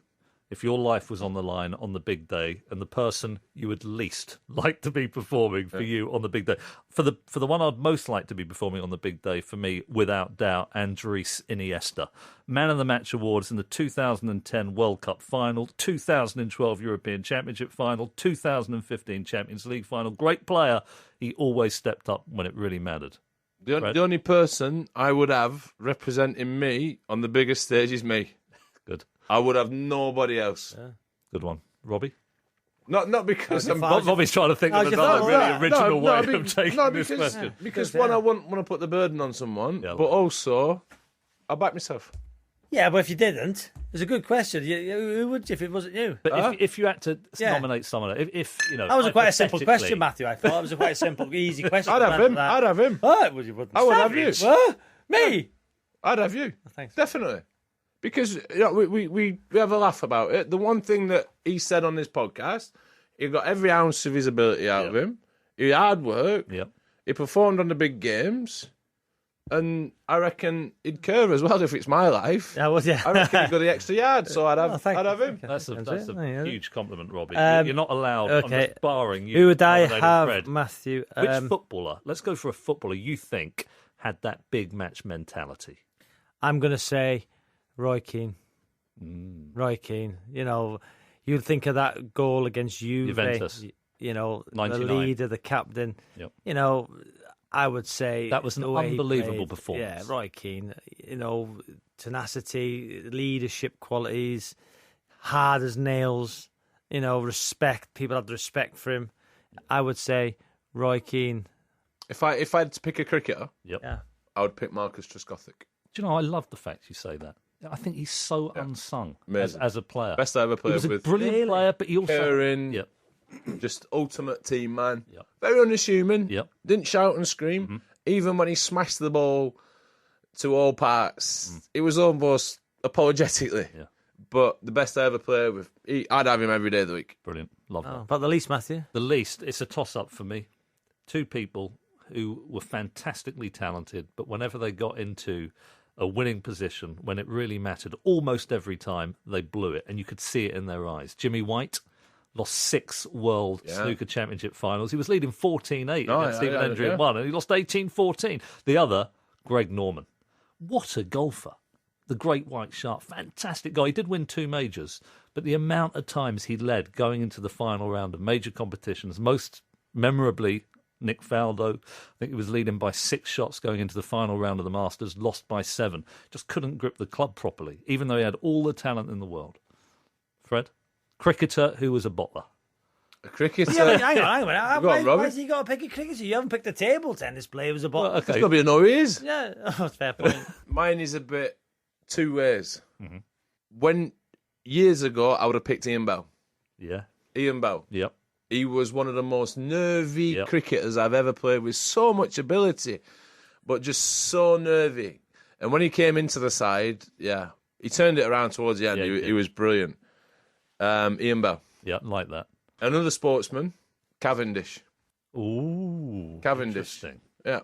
if your life was on the line on the big day, and the person you would least like to be performing for you on the big day? For the one I'd most like to be performing on the big day, for me, without doubt, Andres Iniesta. Man of the Match awards in the 2010 World Cup final, 2012 European Championship final, 2015 Champions League final. Great player. He always stepped up when it really mattered. The only person I would have representing me on the biggest stage is me. Good. I would have nobody else. Yeah. Good one. Robbie? Not because I'm... Robbie's trying to think of another really original way of taking this question. Because one, I wouldn't want to put the burden on someone, but also, I'll back myself. Yeah, but if you didn't, it's a good question. Who would you if it wasn't you? But if you had to nominate someone, if you know... That was quite a simple question, Matthew, I thought. It was quite a simple, easy question. I'd have him. I'd have him. What? Well, you wouldn't. I would have you. What? Me? I'd have you. Thanks. Definitely. Because we have a laugh about it. The one thing that he said on this podcast, he got every ounce of his ability out of him. He hard work. Yep. He performed on the big games. And I reckon he'd curve as well if it's my life. I reckon he'd go the extra yard, so I'd have him. That's a huge compliment, Robbie. You're not allowed, okay. I'm just barring you. Who would I have, Fred. Matthew? Which footballer, let's go for a footballer you think had that big match mentality? I'm going to say Roy Keane. Roy Keane. You know, you'd think of that goal against Juventus. You know, 99. the leader, the captain. Yep. You know, I would say that was an unbelievable performance. Yeah, Roy Keane. You know, tenacity, leadership qualities, hard as nails. You know, respect. People had respect for him. I would say Roy Keane. If I had to pick a cricketer, I would pick Marcus Trescothick. Do you know, I love the fact you say that. I think he's so unsung as a player. Best I ever played with. He was a brilliant player, but he also... Caring, just ultimate team man. Yep. Very unassuming. Yep. Didn't shout and scream. Mm-hmm. Even when he smashed the ball to all parts, it was almost apologetically. Yeah. But the best I ever played with, I'd have him every day of the week. Brilliant. Love that. But the least, Matthew? The least, it's a toss-up for me. Two people who were fantastically talented, but whenever they got into a winning position, when it really mattered, almost every time, they blew it, and you could see it in their eyes. Jimmy White lost 6 World Snooker Championship finals. He was leading 14-8 against Stephen Hendry in one, and he lost 18-14. The other, Greg Norman. What a golfer. The great white shark. Fantastic guy. He did win 2 majors, but the amount of times he led going into the final round of major competitions, most memorably Nick Faldo, I think he was leading by 6 shots going into the final round of the Masters, lost by 7. Just couldn't grip the club properly, even though he had all the talent in the world. Fred? Cricketer who was a bottler. A cricketer? Yeah, hang on. Why has he got to pick a cricketer? You haven't picked a table tennis player who's a bottler. Well, okay. There's got to be a no he is. Yeah, that's fair point. Mine is a bit 2 ways. Mm-hmm. When years ago, I would have picked Ian Bell. Yeah. Ian Bell. Yep. He was one of the most nervy cricketers I've ever played with. So much ability, but just so nervy. And when he came into the side, he turned it around towards the end. He was brilliant. Ian Bell. Yeah, like that. Another sportsman, Cavendish. Ooh. Cavendish. Yeah.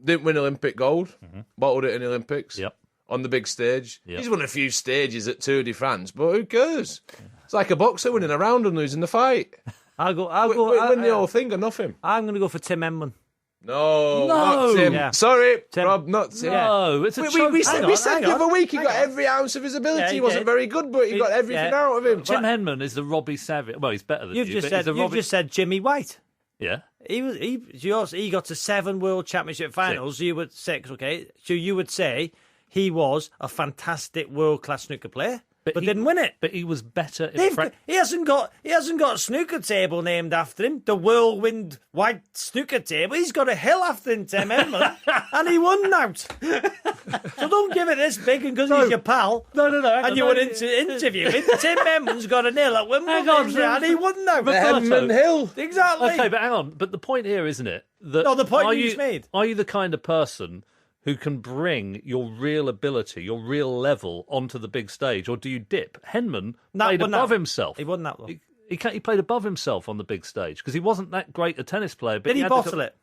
Didn't win Olympic gold. Mm-hmm. Bottled it in the Olympics. Yep. On the big stage. Yep. He's won a few stages at Tour de France, but who cares? It's like a boxer winning a round and losing the fight. I'll go. Win the whole thing or nothing. I'm going to go for Tim Inman. No, not Tim. Yeah. Sorry, Tim. Rob, not Tim. No, it's a we said the other week he got every ounce of his ability. Yeah, he wasn't very good, but he got everything out of him. Tim Henman is the Robbie Savage. Well, he's better than You've just said Jimmy White. Yeah. He got to 7 World Championship finals. 6. You would 6, okay. So you would say he was a fantastic world-class snooker player. but didn't win it. But he was better in He hasn't got a snooker table named after him, the Whirlwind White Snooker Table. He's got a hill after him, Tim Inman, and he won out. So don't give it this big because he's your pal. No. And you went into interview him. Tim Inman's got an hill at Wimbledon, and he won out. The Inman Hill. Exactly. Okay, but hang on. But the point here, isn't it? That No, the point you just made. Are you the kind of person who can bring your real ability, your real level onto the big stage, or do you dip? Henman played above himself. He won that one. He played above himself on the big stage because he wasn't that great a tennis player. But Did he bottle it?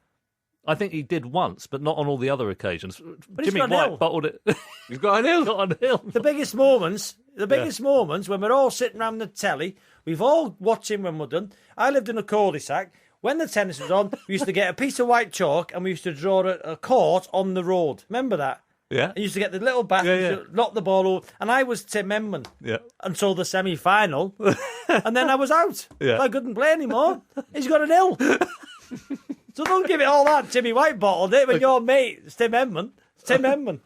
I think he did once, but not on all the other occasions. But Jimmy he's got an White hill. bottled it. He's got an hill. Got an hill. The biggest moments when we're all sitting around the telly, we've all watching Wimbledon. I lived in a cul-de-sac. When the tennis was on, we used to get a piece of white chalk and we used to draw a court on the road. Remember that? Yeah. I used to get the little bat, knock the ball over, and I was Tim Inman until the semi-final, and then I was out. Yeah. I couldn't play anymore. He's got an ill. So don't give it all that. Jimmy White bottled it when your mate, it's Tim Inman. It's Tim Inman.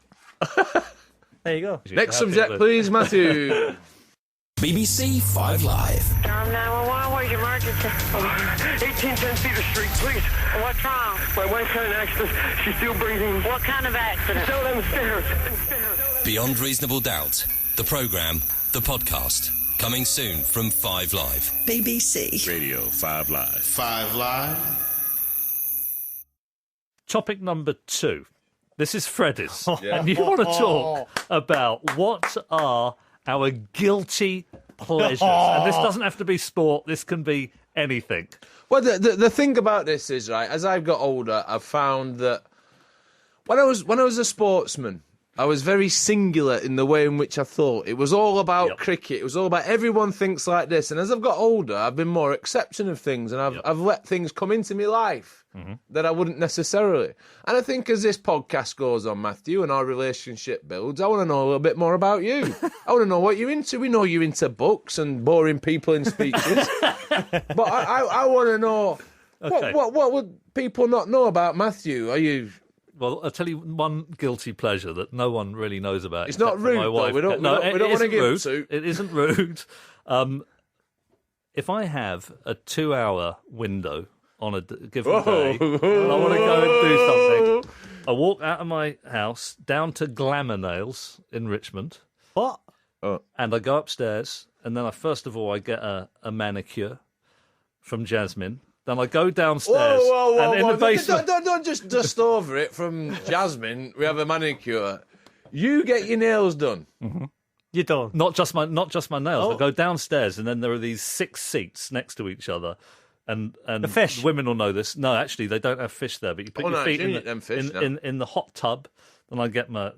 There you go. Next subject, please, Matthew. BBC 5 Live. Tom 911, where's your emergency? 1810 Cedar Street, please. What's wrong? My wife had an accident. She's still breathing. What kind of accident? Down them stairs. Beyond Reasonable Doubt. The programme, the podcast. Coming soon from 5 Live. BBC. Radio 5 Live. 5 Live. Topic number 2. This is Freddie's. And you want to talk about what are our guilty pleasures. And this doesn't have to be sport. This can be anything. Well, the thing about this is, right, as I've got older, I've found that when I was a sportsman, I was very singular in the way in which I thought. It was all about cricket. It was all about everyone thinks like this. And as I've got older, I've been more accepting of things, and I've let things come into my life that I wouldn't necessarily. And I think as this podcast goes on, Matthew, and our relationship builds, I want to know a little bit more about you. I want to know what you're into. We know you're into books and boring people in speeches. But I want to know, what would people not know about Matthew? Are you... Well, I'll tell you one guilty pleasure that no one really knows about. It's not rude, my though. wife. We don't want to give to. It isn't rude. If I have a 2-hour window on a given day, and I want to go and do something, I walk out of my house down to Glamour Nails in Richmond. What? And I go upstairs, and then first of all I get a manicure from Jasmine. Then I go downstairs, and in the basement... Don't just dust over it from Jasmine. We have a manicure. You get your nails done. Mm-hmm. You don't. Not just my nails. I go downstairs, and then there are these 6 seats next to each other. And the fish. Women will know this. No, actually, they don't have fish there. But you put your feet in the hot tub. Then I get my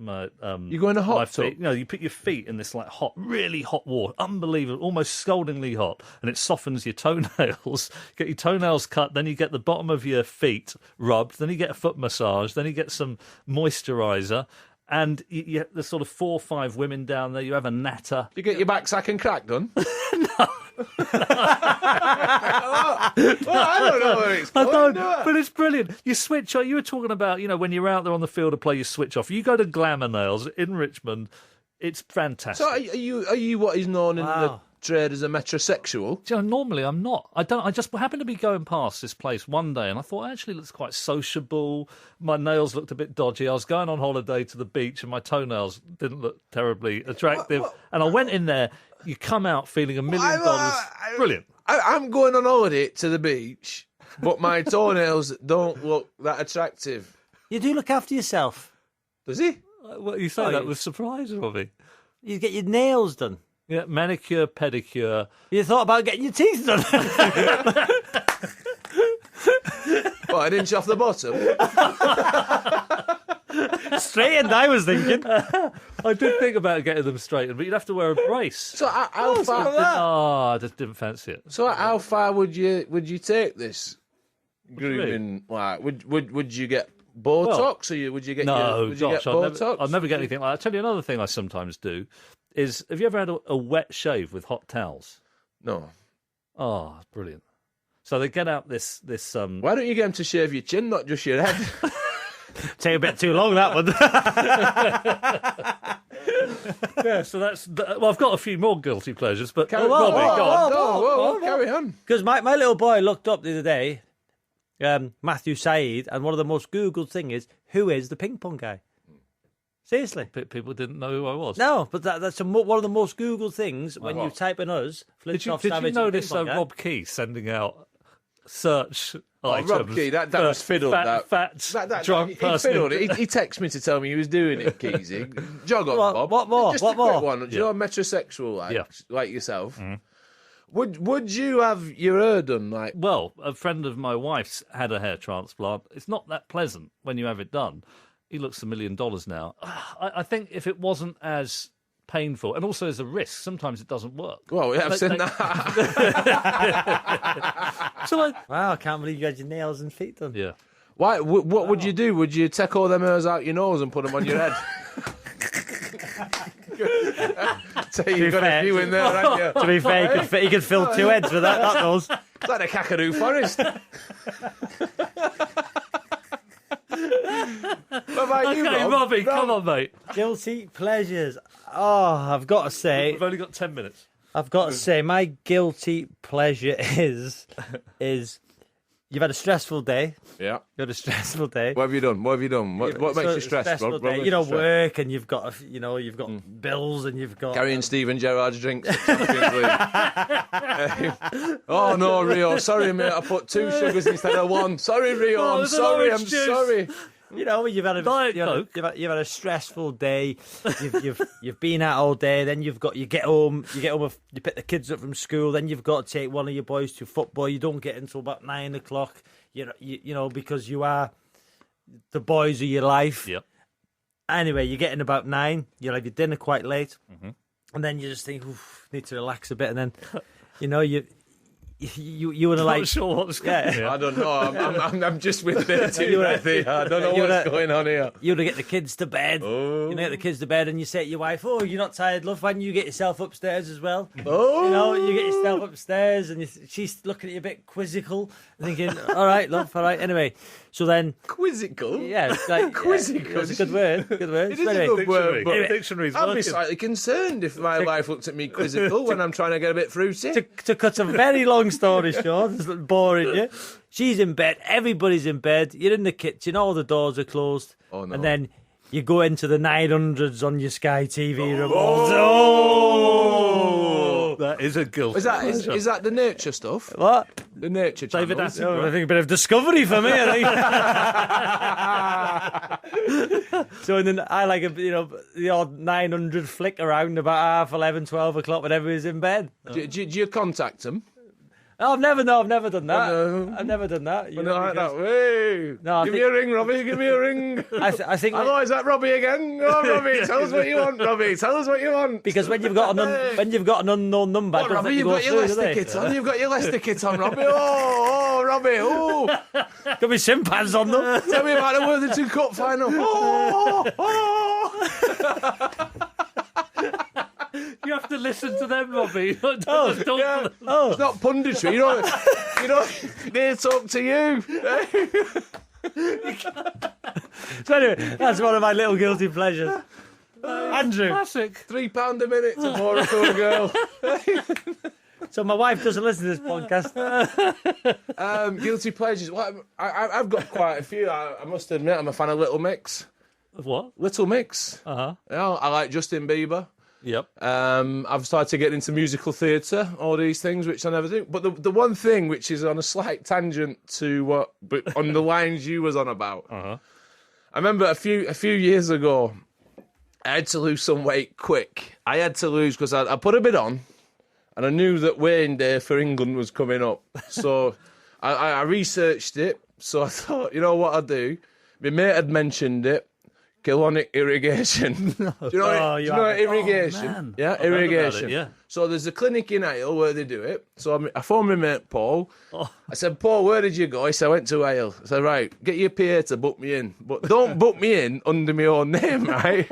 you go in a hot tub? Feet. No, you put your feet in this like hot, really hot water, unbelievable, almost scaldingly hot, and it softens your toenails. Get your toenails cut, then you get the bottom of your feet rubbed, then you get a foot massage, then you get some moisturiser, and you there's sort of 4 or 5 women down there. You have a natter. You get your back sack and crack done? No. I don't know where it's going. But it's brilliant. You switch off. You were talking about, when you're out there on the field of play, you switch off. You go to Glamour Nails in Richmond. It's fantastic. So are you what is known in the trade as a metrosexual? Normally I'm not. I just happened to be going past this place one day, and I thought actually it looks quite sociable. My nails looked a bit dodgy. I was going on holiday to the beach, and my toenails didn't look terribly attractive. And I went in there. You come out feeling $1 million. Brilliant. I'm going on holiday to the beach, but my toenails don't look that attractive. You do look after yourself. Does he? Well, you say that with surprise, Robbie. You get your nails done. Yeah, manicure, pedicure. You thought about getting your teeth done. Well, an inch off the bottom. Straightened, I was thinking. I did think about getting them straightened, but you'd have to wear a brace. So how far? I just didn't fancy it. So how far would you take this grooming? Like, would you get Botox, or would you get Botox? I'd never get anything like that. I'll tell you another thing I sometimes do is, have you ever had a wet shave with hot towels? No. Oh, brilliant. So they get out this Why don't you get them to shave your chin, not just your head? Take a bit too long, that one. Yeah, so that's... Well, I've got a few more guilty pleasures, but... Carry, Robbie, go on. whoa, carry on. Because my little boy looked up the other day, Matthew Syed, and one of the most Googled thing is, who is the ping pong guy? Seriously. People didn't know who I was. No, but that's one of the most Googled things when you type in us. Did you Flintoff, Savage, notice and ping pong guy. Rob Key sending out search items? Rob Key, that was fiddled. Fat, drunk he person. fiddled it. He texted me to tell me he was doing it, Keezy. Jog on, Bob. What more? Just What a quick more? one. Do you know, metrosexual Yeah. like yourself. Would you have your hair done like? Well, a friend of my wife's had a hair transplant. It's not that pleasant when you have it done. He looks $1 million now. I think if it wasn't as painful, and also there's a risk, sometimes it doesn't work. Well, we have seen that. So Wow, I can't believe you had your nails and feet done. yeah. Why? What would you do? Would you take all them hairs out your nose and put them on your head? So you've got a few in there, haven't you? To be fair, he could fill 2 heads with that nose. It's like a Kakadu forest. What about you, Okay, Rob? Robbie, come on, mate. Guilty pleasures. Oh, I've got to say, We've only got 10 minutes. my guilty pleasure is you've had a stressful day. Yeah. You had a stressful day. What have you done? What makes you stressed, stressful Rob? day. What You know, makes you stressed? work, and you've got bills, and you've got Carrying Steven Gerrard's drinks at Champions League. Oh no, Rio. Sorry, mate. I put 2 sugars instead of 1. Sorry, Rio. Oh, I'm there's an sorry. orange I'm juice. sorry. You know, you've had a Diet you've Coke. had a stressful day. You've been out all day. Then you get home. You pick the kids up from school. Then you've got to take one of your boys to football. You don't get until about 9 o'clock. You know because you are the boys of your life. Yep. Anyway, you get in about 9. You'll have your dinner quite late, and then you just think, oof, need to relax a bit, and then you would have Not like sure what's going on. I don't know. I'm just with Bertie. I don't know what's going on here. you would get the kids to bed. You get the kids to bed, and you say to your wife, "Oh, you're not tired, love? Why don't you get yourself upstairs as well?" Oh. You get yourself upstairs, and she's looking at you a bit quizzical, thinking, "All right, love, all right." Anyway, so then, Quizzical? yeah, it's like Quizzical? It's a good word. Good word. It is a Anyway, good word, but Dictionary's I'd be working. slightly concerned if my wife looked at me quizzical when I'm trying to get a bit fruity. to cut a very long story short, it's boring you. She's in bed, everybody's in bed, you're in the kitchen, all the doors are closed, Oh, no. and then you go into the 900s on your Sky TV remote. Oh! That is a guilty Is that pleasure. is that the nature stuff? What? The nature channel? David Attenborough. Oh, I think a bit of discovery for me. I think. So and then I like the odd 900 flick around about 11:30, 12 o'clock when everybody's in bed. Do you contact them? Oh, I've never done that. no. I've never done that. Well, not like that. Hey, No, I give think- me a ring, Robbie. Give me a ring. I think Hello, is that Robbie again? Oh, Robbie, tell us what you want, Robbie. Tell us what you want. because when you've got an unknown number, I Oh, don't Robbie, think you've you go got your through, do Leicester they? kit on. You've got your Leicester kit on, Robbie. Oh, Robbie. Oh, Could be chimpanzees on them. tell me about the Worthington Cup final. Oh. You have to listen to them, Robbie. Don't just talk Yeah. to them. It's not punditry. You know, they talk to you. So anyway, that's one of my little guilty pleasures. Andrew. Classic. £3 a minute to pour it to a girl. So my wife doesn't listen to this podcast. Guilty pleasures. Well, I've got quite a few. I must admit, I'm a fan of Little Mix. What? Little Mix. Uh-huh. Yeah, I like Justin Bieber. Yep. I've started to get into musical theatre, all these things, which I never do. But the one thing which is on a slight tangent to but on the lines you was on about. Uh-huh. I remember a few years ago, I had to lose some weight quick. I had to lose because I put a bit on, and I knew that weighing day for England was coming up. So I researched it. So I thought, you know what I'll do? My mate had mentioned it. Colonic Irrigation. Do you know Irrigation? Oh, man. Yeah, I've heard about Irrigation. it, yeah. So there's a clinic in Hale where they do it. So I phoned my mate Paul. Oh. I said, Paul, where did you go? He said, I went to Hale. I said, right, get your PA to book me in. But don't book me in under my own name, right?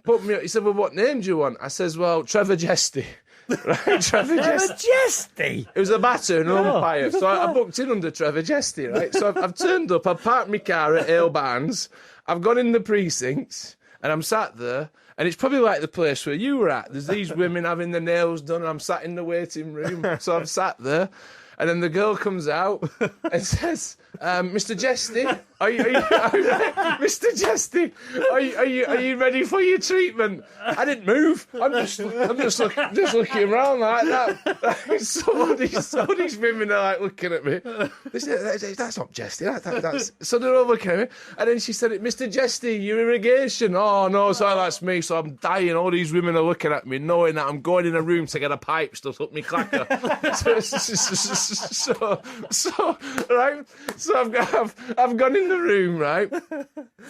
Book me. He said, well, what name do you want? I says, well, Trevor Jesty. Right, Trevor Jesty. It was a batter and an umpire. So I booked in under Trevor Jesty, right? So I've turned up, I've parked my car at Ale Barnes, I've gone in the precincts, and I'm sat there, and it's probably like the place where you were at. There's these women having their nails done, and I'm sat in the waiting room. So I'm sat there, and then the girl comes out and says, Mr. Jesty, Mr. Jesty, are you ready for your treatment? I didn't move. I'm just looking around like that. So these women are like looking at me. They say, that's not Jesty. That's... So they're all looking at me. And then she said, Mr. Jesty, your irrigation. Oh no, so that's me. So I'm dying. All these women are looking at me, knowing that I'm going in a room to get a pipe stuffed up my clacker. So right. So I've gone in the room, right?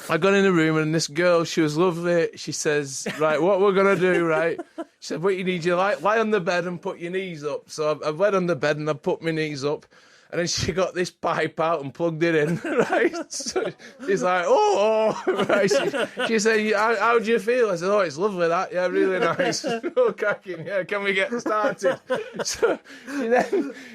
I've gone in the room, and this girl, she was lovely. She says, right, what we're going to do, right? She said, what you need, you lie on the bed and put your knees up. So I've laid on the bed and I've put my knees up. And then she got this pipe out and plugged it in, right? So she's like, right. She said, how do you feel? I said, oh, it's lovely, that. Yeah, really nice. Oh, cracking. Yeah, can we get started? So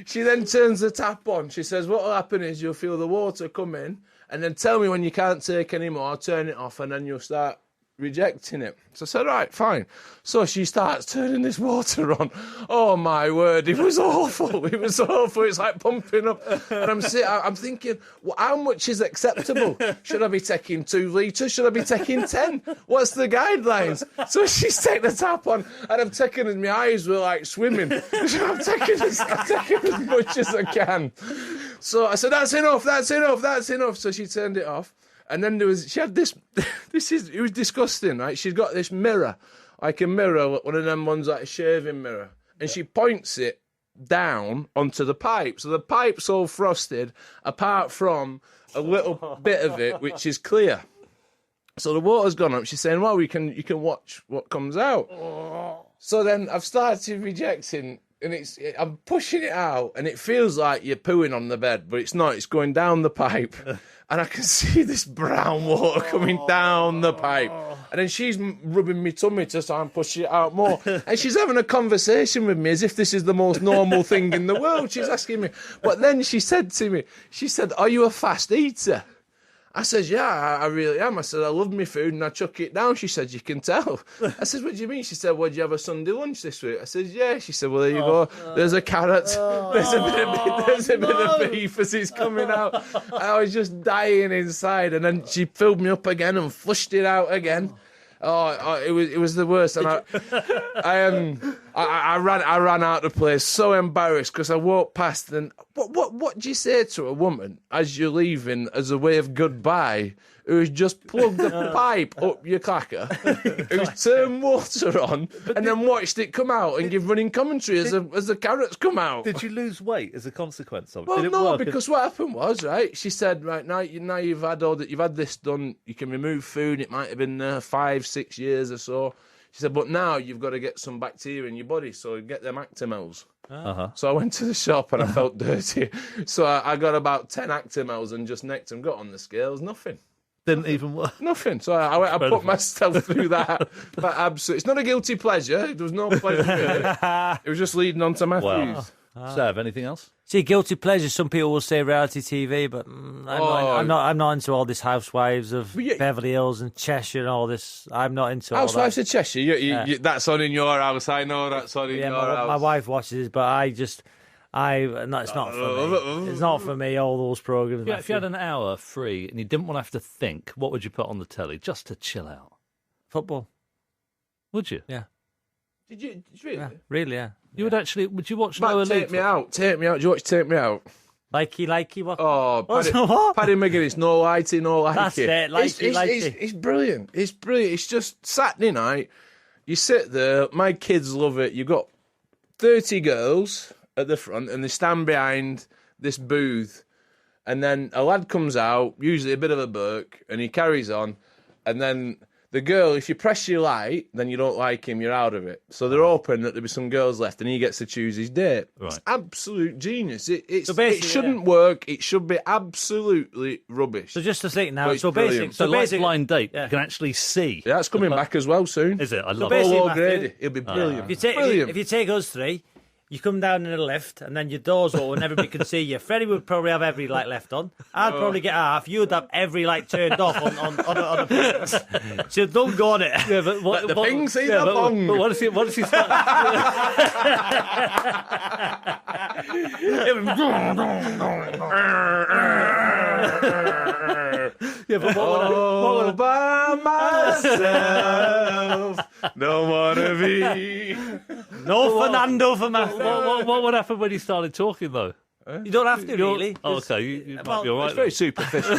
she then turns the tap on. She says, what will happen is you'll feel the water come in, and then tell me when you can't take any more, turn it off, and then you'll start rejecting it. So I said, right, fine. So she starts turning this water on. Oh my word, it was awful. It was awful. It's like pumping up. And I'm thinking, well, how much is acceptable? Should I be taking 2 litres? Should I be taking 10? What's the guidelines? So she's taken the tap on, and I've taken, and my eyes were like swimming. So I've taken as much as I can. So I said, that's enough. So she turned it off. And then she had this, it was disgusting, right? She's got this mirror, like a mirror, one of them ones like a shaving mirror. And she points it down onto the pipe. So the pipe's all frosted, apart from a little bit of it, which is clear. So the water's gone up. She's saying, well, you can watch what comes out. So then I've started rejecting, and I'm pushing it out, and it feels like you're pooing on the bed, but it's not. It's going down the pipe. And I can see this brown water coming down the pipe. And then she's rubbing my tummy to try and push it out more. And she's having a conversation with me as if this is the most normal thing in the world. She's asking me. But then she said to me, are you a fast eater? I said, yeah, I really am. I said, I love my food and I chuck it down. She said, you can tell. I said, what do you mean? She said, well, did you have a Sunday lunch this week? I said, yeah. She said, well, there you go. There's a carrot. There's a bit of beef as it's coming out. I was just dying inside. And then she filled me up again and flushed it out again. Oh, it was the worst, and I ran out of the place so embarrassed because I walked past and what do you say to a woman as you're leaving as a way of goodbye who's just plugged the pipe up your clacker, who's turned water on and then watched it come out and give running commentary as the carrots come out? Did you lose weight as a consequence of it? Well, no, because what happened was, right, she said, right, now you've had this done, you can remove food, it might have been 5-6 years or so. She said, but now you've got to get some bacteria in your body, so get them Actimels. So I went to the shop and I felt dirty. So I got about 10 Actimels and just necked them, got on the scales, nothing. Didn't even work. Nothing. So I put myself through that. But absolutely, it's not a guilty pleasure. There was no pleasure in it. It was just leading on to Matthews. Sav, anything else? See, guilty pleasure. Some people will say reality TV, but I'm not into all this Housewives of Beverly Hills and Cheshire and all this. I'm not into all that. Housewives of Cheshire. You, that's on in your house. I know that's on in your house. My wife watches it, but it's not for me. It's not for me. All those programs. If you had an hour free and you didn't want to have to think, what would you put on the telly just to chill out? Football. Would you? Yeah. Did you really? Yeah, really? Yeah. You would actually? Would you watch Matt, lower Take league? Me Out. Take Me Out. Do you watch Take Me Out? Likey, what? Oh, What? Paddy McGuinness, no likey, no likey. That's it, likey. It's brilliant. It's brilliant. It's just Saturday night. You sit there. My kids love it. You've got 30 girls at the front, and they stand behind this booth. And then a lad comes out, usually a bit of a Burke, and he carries on. And then the girl, if you press your light, then you don't like him, you're out of it. So they're hoping that there'll be some girls left and he gets to choose his date. Right. It's absolute genius. It basically, shouldn't work. It should be absolutely rubbish. So just to think now, But it's so brilliant. basic, So, so like basic. blind date, yeah. you can actually see. Yeah, it's coming back as well soon. Is it? I love basically, it. All Matthew, O'Grady. It'll be brilliant. If you take us three, you come down in a lift, and then your doors open, and everybody can see you. Freddie would probably have every light left on. I'd probably get half. You'd have every light turned off on the pings. So don't go on it. Yeah, but what, Let the ping see the pong. But what does he start? Yeah, but All by myself, don't wanna be. No Fernando for Matthew. what would happen when you started talking, though? You don't have to, really. Oh, okay, you might well, be all right. It's very superficial.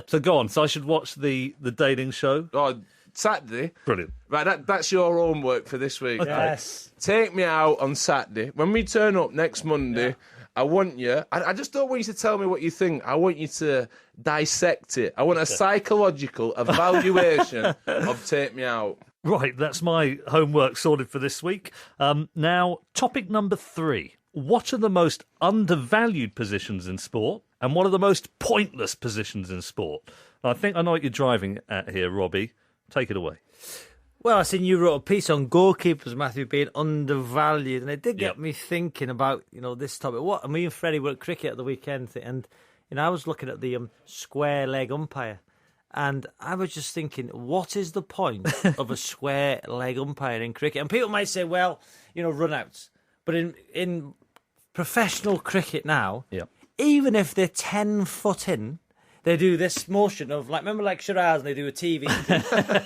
So go on. So I should watch the dating show? Oh, Saturday. Brilliant. Right, that's your homework for this week. Yes. Take me out on Saturday. When we turn up next Monday, I want you... I just don't want you to tell me what you think. I want you to dissect it. I want a psychological evaluation of Take Me Out. Right, that's my homework sorted for this week. Now, topic number 3. What are the most undervalued positions in sport? And what are the most pointless positions in sport? I think I know what you're driving at here, Robbie. Take it away. Well, I seen you wrote a piece on goalkeepers, Matthew, being undervalued, and it did get Yep. me thinking about this topic. What me and Freddie were at cricket at the weekend, and I was looking at the square leg umpire, and I was just thinking, what is the point of a square leg umpire in cricket? And people might say, well, run-outs, but in professional cricket now, Yep. even if they're 10 foot in, they do this motion of remember Shiraz and they do a TV.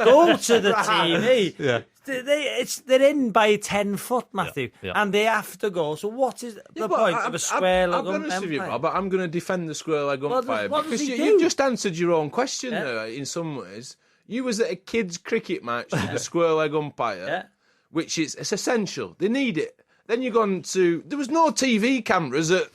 Go to the TV. Yeah. They're in by 10 foot, Matthew, Yeah. and they have to go. So what is the but point of a square leg I'll be honest with you, umpire? Bob, I'm going to defend the square leg umpire what does because he you do? just answered your own question there in some ways. You was at a kids' cricket match with the square leg umpire, Yeah. which it's essential. They need it. Then you've gone to... There was no TV cameras at...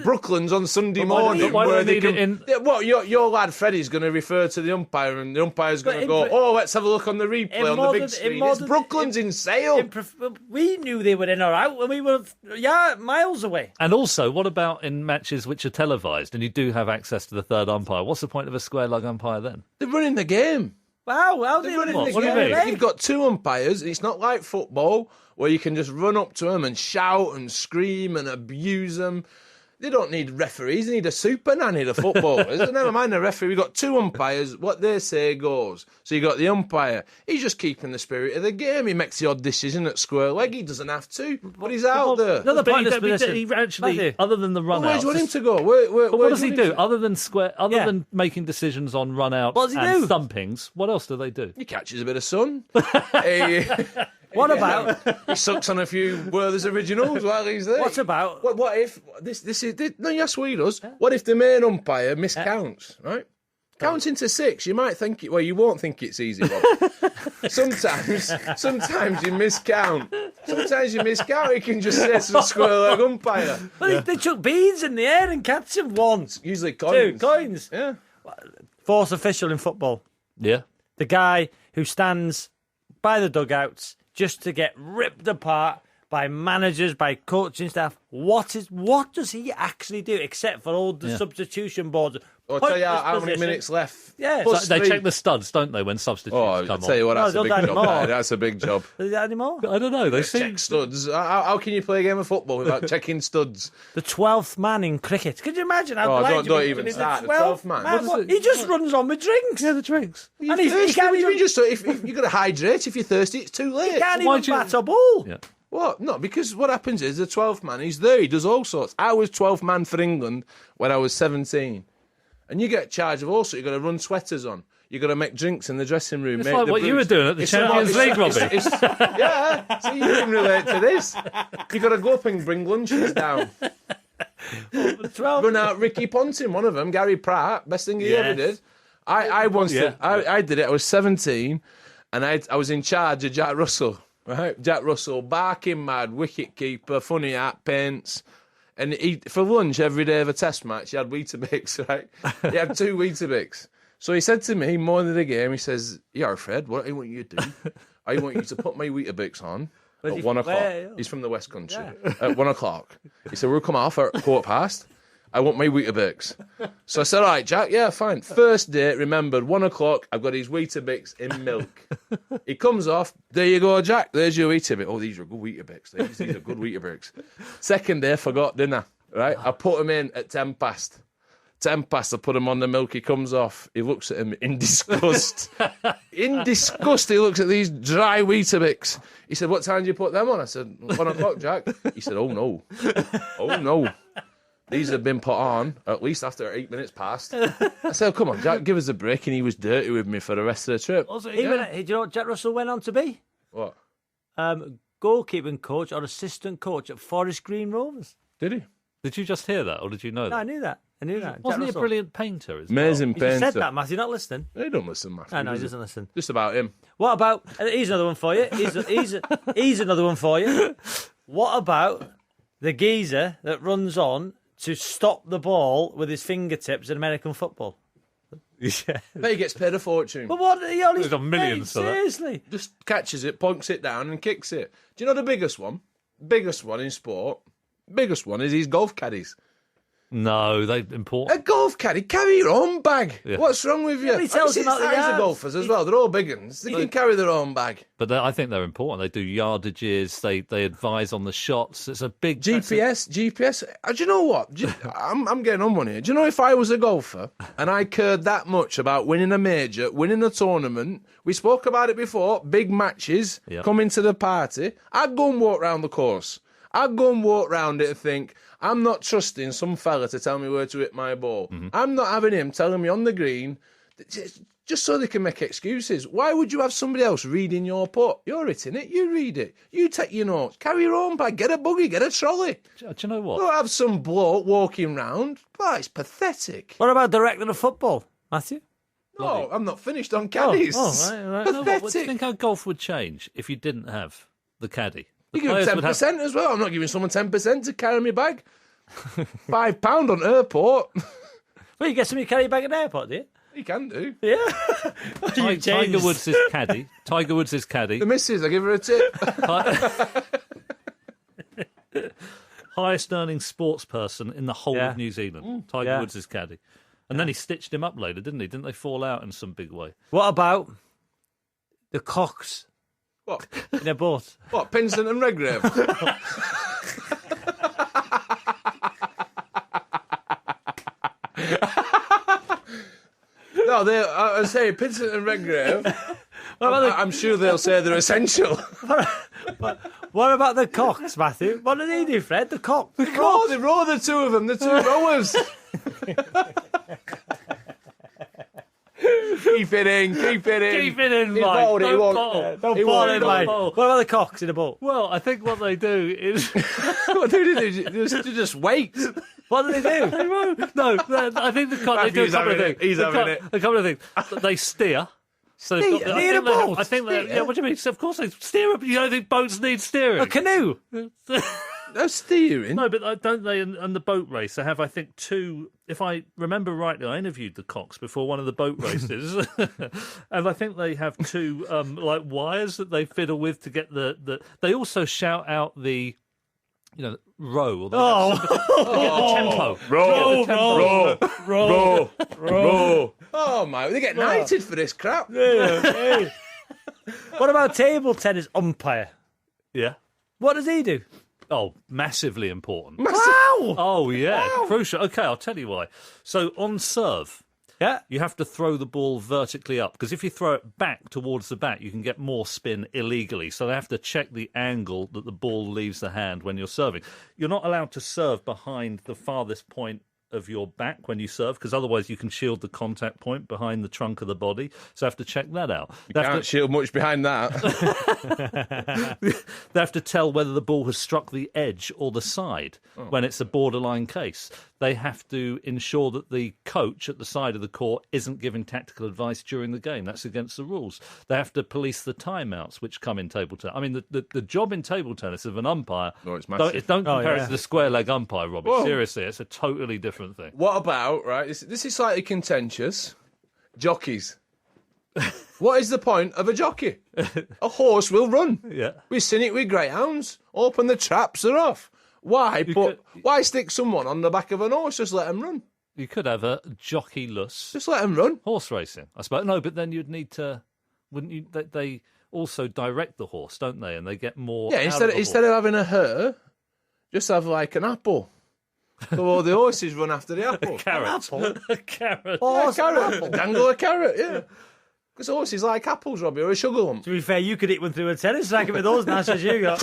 Brooklands on Sunday morning. why do where they they need it in- Yeah, what your lad Freddie's going to refer to the umpire, and the umpire's going to in go, Brit- "Oh, let's have a look on the replay on the big screen." It's Brooklands in Sale. We knew they were in or out when we were miles away. And also, what about in matches which are televised and you do have access to the third umpire? What's the point of a square leg umpire then? They're running the game. Wow, how They're they running What the do you game. mean? You've got two umpires. It's not like football where you can just run up to them and shout and scream and abuse them. They don't need referees. They need a super nanny, the footballers. Never mind the referee. We've got two umpires. What they say goes. So you got the umpire. He's just keeping the spirit of the game. He makes the odd decision at square leg. He doesn't have to, but he's out there. Another But pointless he position. actually, Matthew. other than the run Where outs, do you want him to go? but what does he do He other than Yeah. than making decisions on run outs What does he and do? thumpings? What else do they do? catches a bit of sun. What about He sucks on a few Werther's originals while he's there. what about What if this is no? Yes, what he does. What if the main umpire miscounts? Right, counting to 6. You might think it. Well, you won't think it's easy, Bob. sometimes you miscount. Sometimes you miscount. You can just say to the square leg umpire. Well, they chuck beads in the air and catch them once. Usually 2 coins. coins. Yeah. Fourth official in football. Yeah. The guy who stands by the dugouts just to get ripped apart by managers, by coaching staff. What does he actually do except for all the substitution boards? I'll tell you Pointless how many position. minutes left. Yeah. Plus They 3. check the studs, don't they, when substitutes Oh, I'll come tell you on? what, that's No, a big don't job. anymore. there. That's a big job. Is that anymore? I don't know. They seem Check studs. How can you play a game of football without checking studs? The 12th man in cricket. Could you imagine how Oh, blind don't you'd be even to be start. The 12th 12th man. man. What is it? He just runs on with drinks. the drinks. And he Thirsty, can't what do you even, mean? Just so if you've got to hydrate, if you're thirsty, it's too late. he can't Why'd even you- bat a ball. Yeah. What? No, because what happens is the 12th man, he's there, he does all sorts. I was 12th man for England when I was 17. And you get charged of all sorts. You've got to run sweaters on. You've got to make drinks in the dressing room. It's make like the what you were brews. doing at the It's Champions not- League, Robbie. Yeah, so you can relate to this. You've got to go up and bring lunches down. 12. Run out Ricky Ponting, one of them, Gary Pratt, best thing he ever Yes. did. I once Yeah. did. I did it. I was 17, and I was in charge of Jack Russell. Right, Jack Russell, barking mad, wicket keeper, funny hat, paints. And he, for lunch every day of a test match, he had Weetabix, right? He had 2 Weetabix. So he said to me, morning of the game, he says, "Yeah, Fred, what I want you to do, I want you to put my Weetabix on at 1 o'clock." He's from the West Country. Yeah. At 1 o'clock. He said, "We'll come off at 1:15. I want my Weetabix." So I said, "All right, Jack, yeah, fine." First day, remembered, 1 o'clock, I've got his Weetabix in milk. He comes off, "There you go, Jack, there's your Weetabix." "Oh, these are good Weetabix. These are good Weetabix." Second day, forgot dinner, right? I put him in at 10 past. 10 past, I put him on the milk, he comes off, he looks at him in disgust. In disgust, he looks at these dry Weetabix. He said, "What time do you put them on?" I said, 1 o'clock, Jack. He said, "Oh no. Oh no. These have been put on at least after 8 minutes past." I said, "Come on, Jack, give us a break." And he was dirty with me for the rest of the trip. Do you know what Jack Russell went on to be? What? Goalkeeping coach or assistant coach at Forest Green Rovers. Did he? Did you just hear that, or did you know that? No, I knew that. Wasn't Jack he a Russell. brilliant painter as Amazing You painter. said that, Matthew. Not listening. He don't listen, Matthew. No, he does doesn't listen. Just about him. What about? Here's another one for you. Here's another one for you. What about the geezer that runs on to stop the ball with his fingertips in American football? Yeah. But he gets paid a fortune. But what? He only He's got millions for that. Seriously. Just catches it, plonks it down and kicks it. Do you know the biggest one? Biggest one in sport? Biggest one is his golf caddies. No, they're A important. golf caddy, carry your own bag. Yeah. What's wrong with you? Yeah, but he tells Have you him seen out the the size of yards. golfers as well. They're all big ones. They can carry their own bag. But I think they're important. They do yardages. They advise on the shots. It's a big GPS. Do you know what? I'm getting on one here. Do you know if I was a golfer and I cared that much about winning a major, winning a tournament, we spoke about it before, big matches, Yep. coming to the party, I'd go and walk round the course. I'd go and walk round it and think, I'm not trusting some fella to tell me where to hit my ball. I'm not having him telling me on the green, just so they can make excuses. Why would you have somebody else reading your putt? You're hitting it, you read it. You take your notes, carry your own bag, get a buggy, get a trolley. Do you know what? Don't have some bloke walking round. Oh, it's pathetic. What about directing of football, Matthew? No, I'm not finished on caddies. Right. No, what do you Pathetic. think how golf would change if you didn't have the caddy? The You give players them would have- 10% as well. I'm not giving someone 10% to carry my bag. £5 on airport. Well, you get somebody to carry your bag at the airport, do you? You can do. Yeah. Tiger Woods is caddy. Tiger Woods is caddy. The missus, I give her a tip. Highest earning sports person in the whole Yeah. of New Zealand. Tiger Yeah. Woods is caddy. And then he stitched him up later, didn't he? Didn't they fall out in some big way? What about the cocks What? in a boat? What? Pinsent and Redgrave? No, I say Pinsent and Redgrave. I'm sure they'll say they're essential. What about the cocks, Matthew? What do they do, Fred? The cock. Oh, they row the two of them, the two rowers. Keep it in, keep it in. Keep it in, He's Mike. bottled it, he Don't won't- bottle. Don't He ball won't in, go. mate. bottle. What about the cocks in a boat? Well, I think what they do is... What do they do? They just wait. What do they do? No, I think they do a Matthew's couple of having it. things. He's having it. A couple of things. They steer. So they've got- Steer a boat? I think they, yeah, what do you mean? So of course they steer up. You don't think boats need steering? A canoe. No steering. No, but don't they? In the boat race, they have, I think, two. If I remember rightly, I interviewed the cocks before one of the boat races, and I think they have two like wires that they fiddle with to get the. They also shout out the, row. Or the tempo. Row. Oh my! They get knighted for this crap. What about table tennis umpire? Yeah. What does he do? Oh, massively important. Wow. Oh yeah, crucial. Okay, I'll tell you why. So on serve, Yeah. you have to throw the ball vertically up, because if you throw it back towards the bat, you can get more spin illegally. So they have to check the angle that the ball leaves the hand when you're serving. You're not allowed to serve behind the farthest point of your back when you serve, because otherwise you can shield the contact point behind the trunk of the body. So I have to check that out. They have Can't shield much behind that. They have to tell whether the ball has struck the edge or the side when it's a borderline case. They have to ensure that the coach at the side of the court isn't giving tactical advice during the game. That's against the rules. They have to police the timeouts which come in table tennis. I mean, the job in table tennis of an umpire, Oh, it's massive. don't compare yeah. it to the square leg umpire, Robbie. Whoa. Seriously, it's a totally different thing. What about, right, this is slightly contentious. Jockeys. What is the point of a jockey? A horse will run. Yeah. We've seen it with greyhounds. Open the traps, they're off. Why why stick someone on the back of an horse? Just let them run. You could have a jockey-less Just let them run. horse racing, I suppose. No, but then you'd need to, wouldn't you? They also direct the horse, don't they? And they get more. Yeah, instead of having a hare, just have like an apple. So all the horses run after the apple. Carrot. A carrot. Oh, a carrot. Dangle a carrot, yeah. Because horses like apples, Robbie, or a sugar lump. To be fair, you could hit one through a tennis racket with those nashes you got.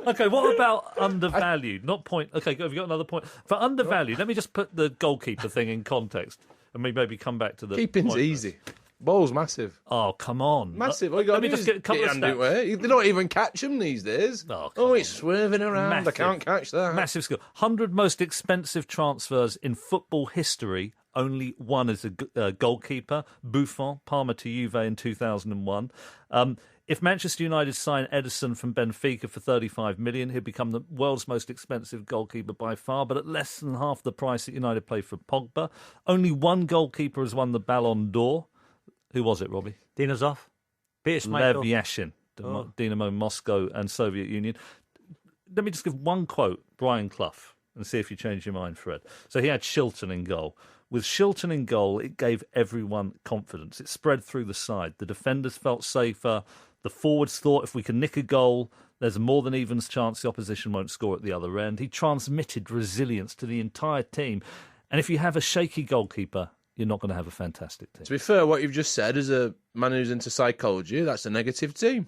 Okay, what about undervalued? Not point. Okay, have you got another point? For undervalued, let me just put the goalkeeper thing in context and maybe come back to the. Keeping's point. easy. Ball's massive. Oh, come on. Massive. All you Let got me to do just is get a couple of your hand stats. into it. They don't even catch them these days. Oh, come it's swerving around. Massive. I can't catch that. Massive skill. 100 most expensive transfers in football history. Only one is a goalkeeper, Buffon, Parma to Juve in 2001. If Manchester United sign Edison from Benfica for 35 million, he'd become the world's most expensive goalkeeper by far, but at less than half the price that United pay for Pogba. Only one goalkeeper has won the Ballon d'Or. Who was it, Robbie? Dinozov. Peter Lev Schmeichel. Yashin, Dynamo Moscow and Soviet Union. Let me just give one quote, Brian Clough, and see if you change your mind, Fred. So he had Shilton in goal. With Shilton in goal, it gave everyone confidence. It spread through the side. The defenders felt safer. The forwards thought if we can nick a goal, there's a more than evens chance the opposition won't score at the other end. He transmitted resilience to the entire team. And if you have a shaky goalkeeper, you're not going to have a fantastic team. To be fair, what you've just said as a man who's into psychology, that's a negative team.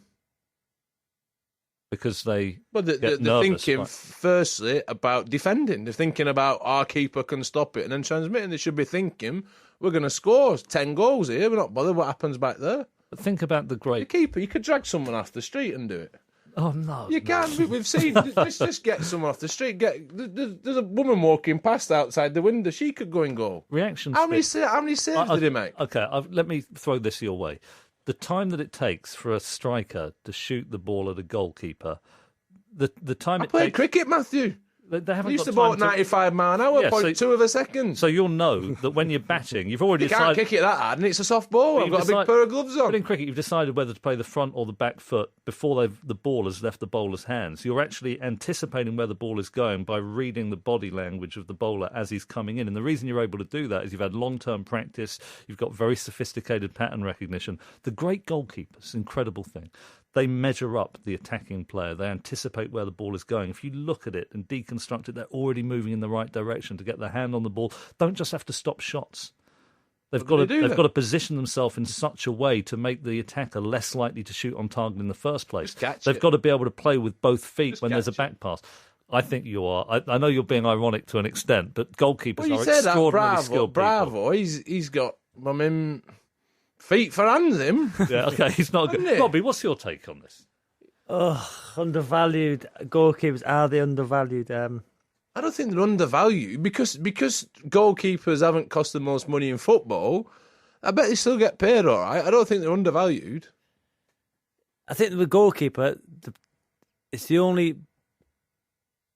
Because they they're nervous, thinking, right? firstly, about defending. They're thinking about our keeper can stop it and then transmitting. They should be thinking, we're going to score 10 goals here. We're not bothered what happens back there. But think about the The great... keeper, you could drag someone off the street and do it. Oh, no. You can. We've seen. Let's just get someone off the street. There's a woman walking past outside the window. She could go and goal. Reaction How many speed. saves did he make? Okay, let me throw this your way. The time that it takes for a striker to shoot the ball at a goalkeeper, the time I it played takes... cricket, Matthew. They haven't I used got to ball time at 95 mile an hour, Yeah, so- 0.2 of a second. So you'll know that when you're batting, you've already You can't decided... kick it that hard, and it's a soft ball. But I've you've got a big decided- pair of gloves But on. in cricket, you've decided whether to play the front or the back foot before the ball has left the bowler's hands. You're actually anticipating where the ball is going by reading the body language of the bowler as he's coming in. And the reason you're able to do that is you've had long-term practice, you've got very sophisticated pattern recognition. The great goalkeepers, incredible thing, they measure up the attacking player. They anticipate where the ball is going. If you look at it and deconstruct it, they're already moving in the right direction to get their hand on the ball. Don't just have to stop shots. They've got to position themselves in such a way to make the attacker less likely to shoot on target in the first place. They've got to be able to play with both feet when there's a back pass. I think you are. I know you're being ironic to an extent, but goalkeepers are extraordinarily skilled people. Bravo. He's got, I mean, feet for hands, him. Yeah, okay, he's not good. Isn't it? Robbie, what's your take on this? Undervalued. Goalkeepers, are they undervalued? I don't think they're undervalued because goalkeepers haven't cost the most money in football. I bet they still get paid all right. I don't think they're undervalued. I think the goalkeeper, it's the only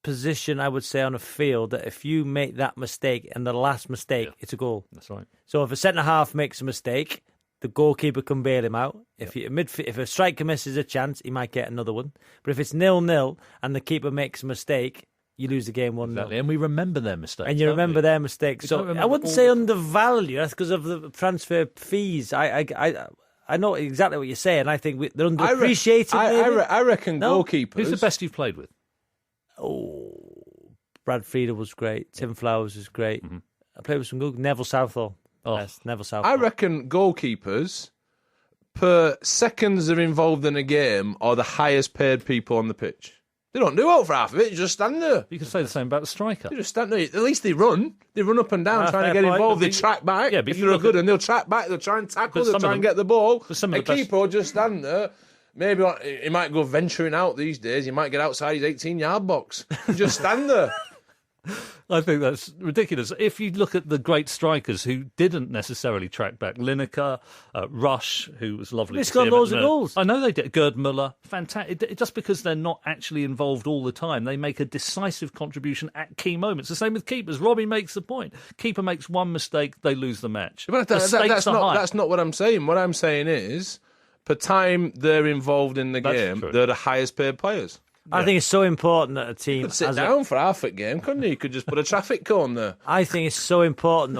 position I would say on a field that if you make that mistake and the last mistake, it's a goal. That's right. So if a centre half makes a mistake, the goalkeeper can bail him out. If a striker misses a chance, he might get another one. But if it's 0-0 and the keeper makes a mistake, you lose the game 1-0. Exactly. And we remember their mistakes. And you don't remember we? their mistakes. We don't So I remember wouldn't all say the- undervalued. That's because of the transfer fees. I know exactly what you're saying. I think they're underappreciated. I reckon No. goalkeepers. Who's the best you've played with? Oh, Brad Frieda was great. Tim Flowers was great. I played with some good. Neville Southall. Oh. Yes, Neville Southall. I reckon goalkeepers per seconds they're involved in a game are the highest paid people on the pitch. They don't do out for half of it. They just stand there. You could say the same about the striker. They just stand there. At least they run. They run up and down trying to fair get point. involved. They But track back. Yeah, but if if you they're a look good at- one, they'll track back. They'll try and tackle. But They'll some try of and them- get the ball. but some of A the best- keeper will just stand there. Maybe he might go venturing out these days. He might get outside his 18-yard box and just stand there. I think that's ridiculous. If you look at the great strikers who didn't necessarily track back, Lineker, Rush, who was lovely. They to scored see loads of goals. I know they did. Gerd Muller, fantastic. Just because they're not actually involved all the time, they make a decisive contribution at key moments. The same with keepers. Robbie makes the point. Keeper makes one mistake, they lose the match. But The stakes are high. that's not what I'm saying. What I'm saying is, per time they're involved in the That's game, true. they're the highest paid players. I think it's so important that a team Could sit has down for half a game, couldn't he? You could just put a traffic cone there. I think it's so important.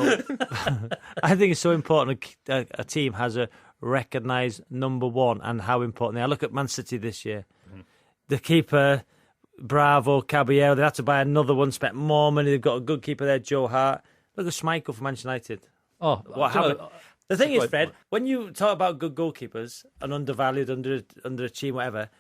I think it's so important a team has a recognised number one and how important they are. Look at Man City this year. The keeper, Bravo, Caballero, they had to buy another one, spent more money. They've got a good keeper there, Joe Hart. Look at Schmeichel for Manchester United. Oh, What you know, happened? The thing is, great Fred, point. when you talk about good goalkeepers and undervalued, underachieved, whatever,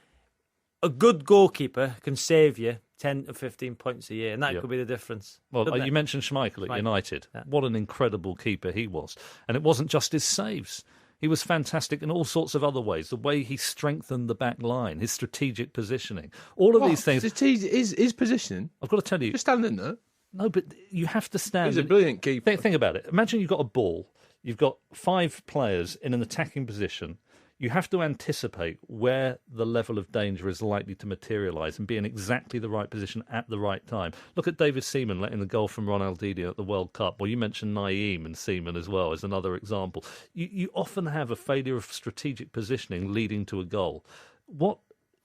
a good goalkeeper can save you 10 to 15 points a year, and that Yeah. could be the difference. Well, couldn't you it? mentioned Schmeichel at Schmeichel. United. Yeah. What an incredible keeper he was. And it wasn't just his saves. He was fantastic in all sorts of other ways. The way he strengthened the back line, his strategic positioning, all of these things. His positioning. I've got to tell you, Just standing there. no, but you have to stand. He's a brilliant keeper. Think about it. Imagine you've got a ball. You've got 5 players in an attacking position. You have to anticipate where the level of danger is likely to materialise and be in exactly the right position at the right time. Look at David Seaman letting the goal from Ronaldinho at the World Cup. Well, you mentioned Naeem and Seaman as well as another example. You often have a failure of strategic positioning leading to a goal. What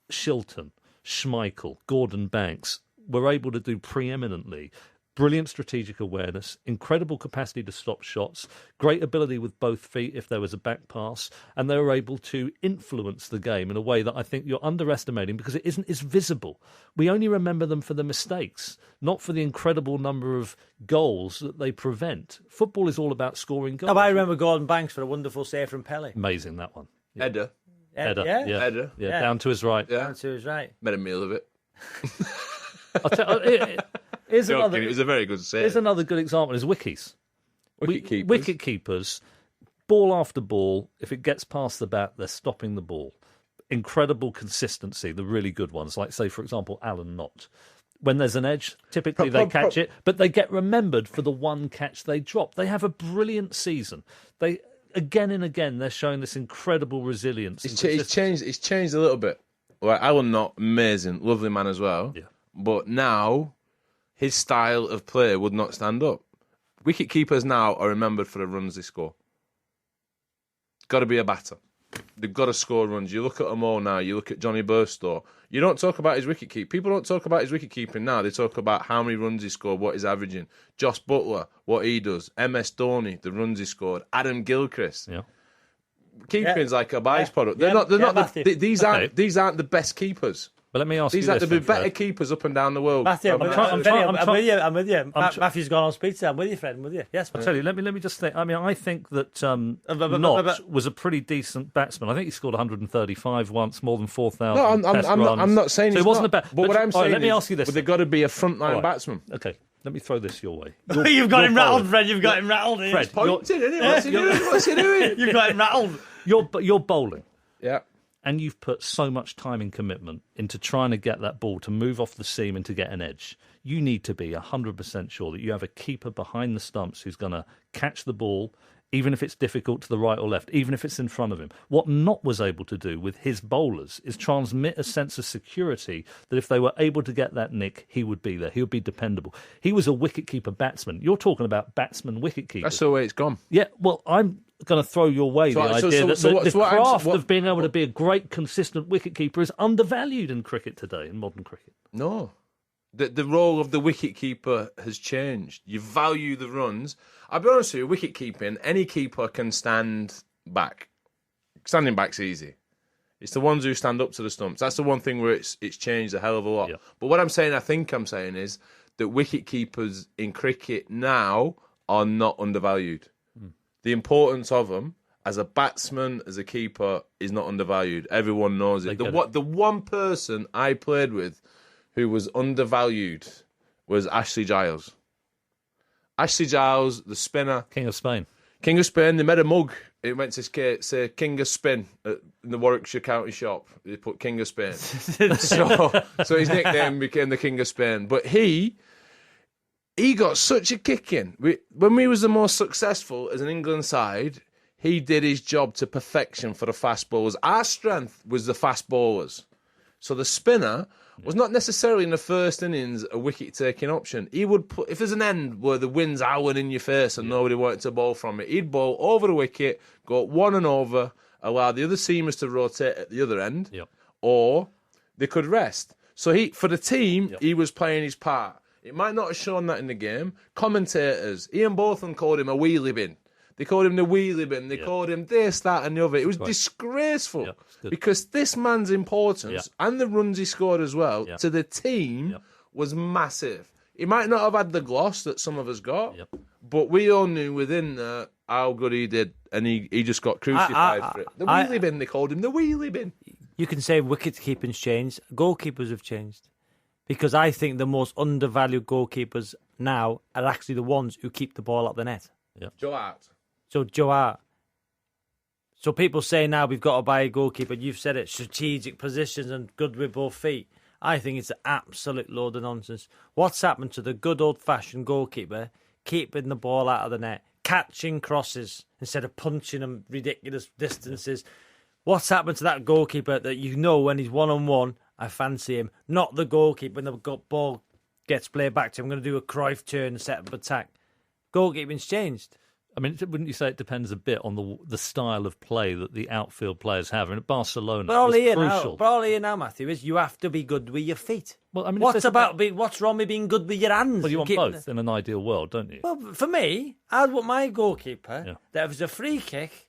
Shilton, Schmeichel, Gordon Banks were able to do preeminently: brilliant strategic awareness, incredible capacity to stop shots, great ability with both feet if there was a back pass, and they were able to influence the game in a way that I think you're underestimating because it isn't as visible. We only remember them for the mistakes, not for the incredible number of goals that they prevent. Football is all about scoring goals. No, but I remember Gordon Banks for a wonderful save from Pele. Amazing, that one. Yeah. Header. Header, Yeah. Header. Yeah, down to his right. Yeah. Down to his right. Made a meal of it. I'll tell, here's Joking, another. it was a very good save. Here's another good example: is wickies. Wicket keepers, ball after ball. If it gets past the bat, they're stopping the ball. Incredible consistency. The really good ones, like say for example, Alan Knott. When there's an edge, typically they catch it, but they get remembered for the one catch they drop. They have a brilliant season. They again and again they're showing this incredible resilience. and consistency. It's changed a little bit. Like Alan Knott, amazing, lovely man as well. Yeah. But now his style of play would not stand up. Wicket keepers now are remembered for the runs they score. Got to be a batter. They've got to score runs. You look at them all now. You look at Johnny Burstow. You don't talk about his wicket keep. People don't talk about his wicket keeping now. They talk about how many runs he scored, what he's averaging. Josh Butler, what he does. MS Dhoni, the runs he scored. Adam Gilchrist. Yeah. Keeping's like a byproduct. Yeah. They're not. Matthew. These aren't the best keepers. But let me ask These you are this. the then, better Fred. keepers up and down the world. Matthew, I'm with you. I'm with you. I'm tr- Matthew's gone on speed today. I'm with you, Fred. I'm with you. Yes, I'll tell you, let me just think. I mean, I think that Knott was a pretty decent batsman. I think he scored 135 once, more than 4,000 No, test I'm runs. not saying so he's it wasn't not. a bad. But what I'm saying let me is, ask you this. but they've got to be a frontline All right. batsman. Okay, let me throw this your way. You've got him rattled, bowling. Fred. You've got him rattled. Here. Fred, Pointing, isn't he? What's he doing? What's he doing? You've got him rattled. you're bowling. Yeah. And you've put so much time and commitment into trying to get that ball to move off the seam and to get an edge. You need to be 100% sure that you have a keeper behind the stumps who's going to catch the ball, even if it's difficult to the right or left, even if it's in front of him. What Knott was able to do with his bowlers is transmit a sense of security that if they were able to get that nick, he would be there. He would be dependable. He was a wicket-keeper batsman. You're talking about batsman wicket-keepers. That's the way it's gone. Yeah, well, I'm going to throw your way the idea that the craft of being able to be a great, consistent wicketkeeper is undervalued in cricket today, in modern cricket. No. The role of the wicketkeeper has changed. You value the runs. I'll be honest with you, wicket keeping, any keeper can stand back. Standing back's easy. It's the ones who stand up to the stumps. That's the one thing where it's changed a hell of a lot. Yeah. But what I'm saying is that wicket keepers in cricket now are not undervalued. The importance of them as a batsman, as a keeper, is not undervalued. Everyone knows it. The one person I played with who was undervalued was Ashley Giles. Ashley Giles, the spinner. King of Spain. King of Spain. They made a mug. It went to say King of Spin in the Warwickshire County shop. They put King of Spain. so his nickname became the King of Spain. But he he got such a kick in. When we was the most successful as an England side, he did his job to perfection for the fast bowlers. Our strength was the fast bowlers. So the spinner was not necessarily in the first innings a wicket-taking option. He would put, if there's an end where the wind's howling in your face and nobody wanted to bowl from it, he'd bowl over the wicket, go one and over, allow the other seamers to rotate at the other end, or they could rest. So for the team, he was playing his part. It might not have shown that in the game. Commentators, Ian Botham called him a wheelie bin. They called him the wheelie bin. They called him this, that, and the other. It was disgraceful because this man's importance and the runs he scored as well to the team was massive. He might not have had the gloss that some of us got, but we all knew within that how good he did, and he just got crucified for it. The wheelie bin, they called him the wheelie bin. You can say wicket keeping's changed. Goalkeepers have changed. Because I think the most undervalued goalkeepers now are actually the ones who keep the ball up the net. Joe Hart. So Joe Hart. So people say now we've got to buy a goalkeeper. You've said it, strategic positions and good with both feet. I think it's an absolute load of nonsense. What's happened to the good old-fashioned goalkeeper keeping the ball out of the net, catching crosses instead of punching them ridiculous distances? What's happened to that goalkeeper that you know when he's one-on-one, I fancy him, not the goalkeeper when the ball gets played back to him, I'm going to do a Cruyff turn and set up attack. Goalkeeping's changed. I mean, wouldn't you say it depends a bit on the style of play that the outfield players have? And at Barcelona, but all it's crucial. But all here now, Matthew, is you have to be good with your feet. Well, I mean, what's wrong with being good with your hands? Well, you want both in an ideal world, don't you? Well, for me, I'd want my goalkeeper that if it's a free kick,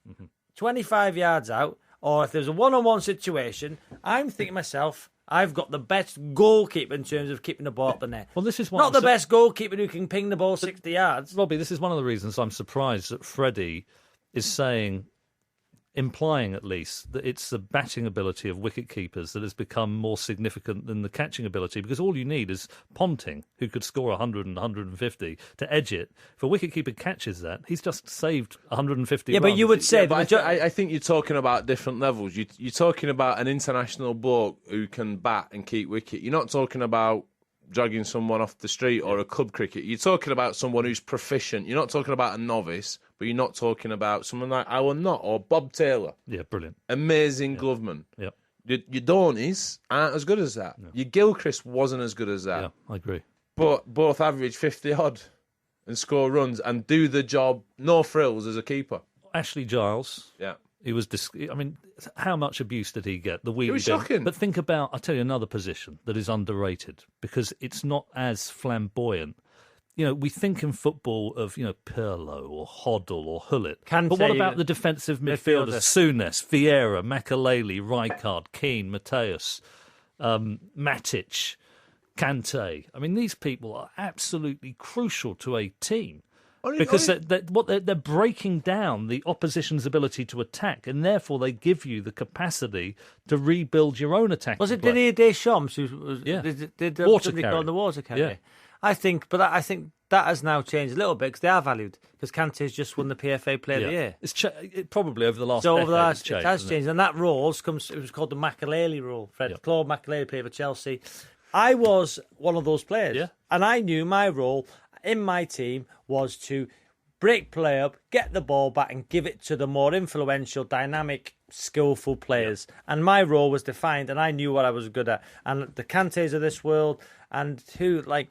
25 yards out, or if there's a one-on-one situation, I'm thinking to myself, I've got the best goalkeeper in terms of keeping the ball up the net. Well, this is not the best goalkeeper who can ping the ball 60 yards. Robbie, this is one of the reasons I'm surprised that Freddie is implying at least, that it's the batting ability of wicket keepers that has become more significant than the catching ability, because all you need is Ponting, who could score 100 and 150, to edge it. If a wicket keeper catches that, he's just saved 150 runs. But you would say... I think you're talking about different levels. You're talking about an international bloke who can bat and keep wicket. You're not talking about dragging someone off the street or a club cricket. You're talking about someone who's proficient. You're not talking about a novice, but you're not talking about someone like Alan Knott or Bob Taylor. Yeah, brilliant. Amazing gloveman. Yeah. Your Dornies aren't as good as that. No. Your Gilchrist wasn't as good as that. Yeah, I agree. But both average 50-odd and score runs and do the job, no frills as a keeper. Ashley Giles. Yeah. He was, I mean, how much abuse did he get? The wheelie It was bin. shocking. But think about, I'll tell you another position that is underrated because it's not as flamboyant. You know, we think in football of, Pirlo or Hoddle or Hullet. But what about the defensive midfielders? Souness, Vieira, Makaleli, Rijkaard, Keane, Mateus, Matic, Kante. I mean, these people are absolutely crucial to a team. Because they're breaking down the opposition's ability to attack, and therefore they give you the capacity to rebuild your own attack. Was it Didier Deschamps who did water carrier? The water carrier? Yeah. I think that has now changed a little bit because they are valued. Because Kante's just won the PFA Player of the Year. It probably over the last decade it has changed, and that role it was called the Makelele rule. Claude Makelele played for Chelsea. I was one of those players, and I knew my role in my team was to break play up, get the ball back and give it to the more influential, dynamic, skillful players. And my role was defined and I knew what I was good at. And the Kantes of this world and who, like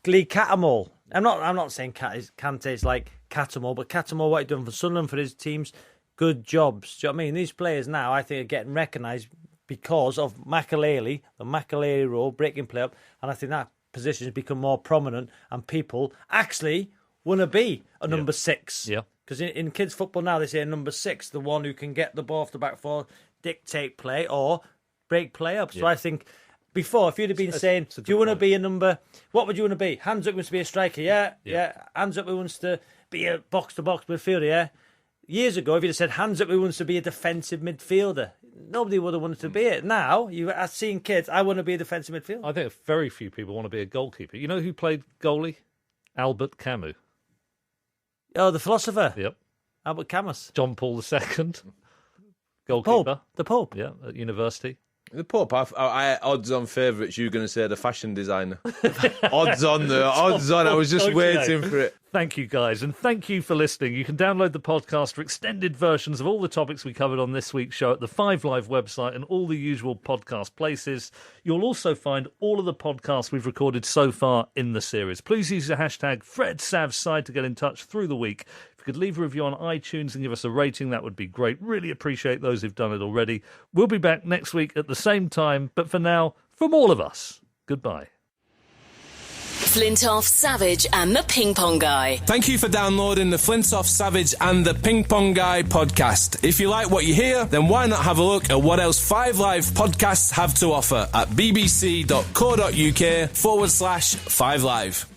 Lee Catamol. I'm not saying Kante's like Catamol, but Catamol, what he's done for Sunderland, for his teams, good jobs. Do you know what I mean? These players now, I think, are getting recognised because of Makelele, the Makelele role, breaking play up. And I think that position has become more prominent and people actually want to be a number 6. Yeah. Because in kids' football now, they say number 6, the one who can get the ball off the back four, dictate play or break play up. So I think before, if you'd have been saying, do you want to be a number, what would you want to be? Hands up wants to be a striker, yeah. Hands up who wants to be a box-to-box midfielder, yeah. Years ago, if you'd have said, hands up who wants to be a defensive midfielder, nobody would have wanted to be it. Now, I've seen kids, I want to be a defensive midfielder. I think very few people want to be a goalkeeper. You know who played goalie? Albert Camus. Oh, the philosopher? Yep. Albert Camus. John Paul II. Goalkeeper. The Pope? Yeah, at university. The Pope, I odds-on favourites, you're going to say the fashion designer. Odds-on there, odds-on. I was just waiting for it. Thank you, guys, and thank you for listening. You can download the podcast for extended versions of all the topics we covered on this week's show at the 5 Live website and all the usual podcast places. You'll also find all of the podcasts we've recorded so far in the series. Please use the hashtag FredSavSide to get in touch through the week. If you could leave a review on iTunes and give us a rating, that would be great. Really appreciate those who've done it already. We'll be back next week at the same time, but for now, from all of us, goodbye. Flintoff, Savage and the Ping Pong Guy. Thank you for downloading the Flintoff, Savage and the Ping Pong Guy podcast. If you like what you hear, then why not have a look at what else 5 Live podcasts have to offer at bbc.co.uk/5live.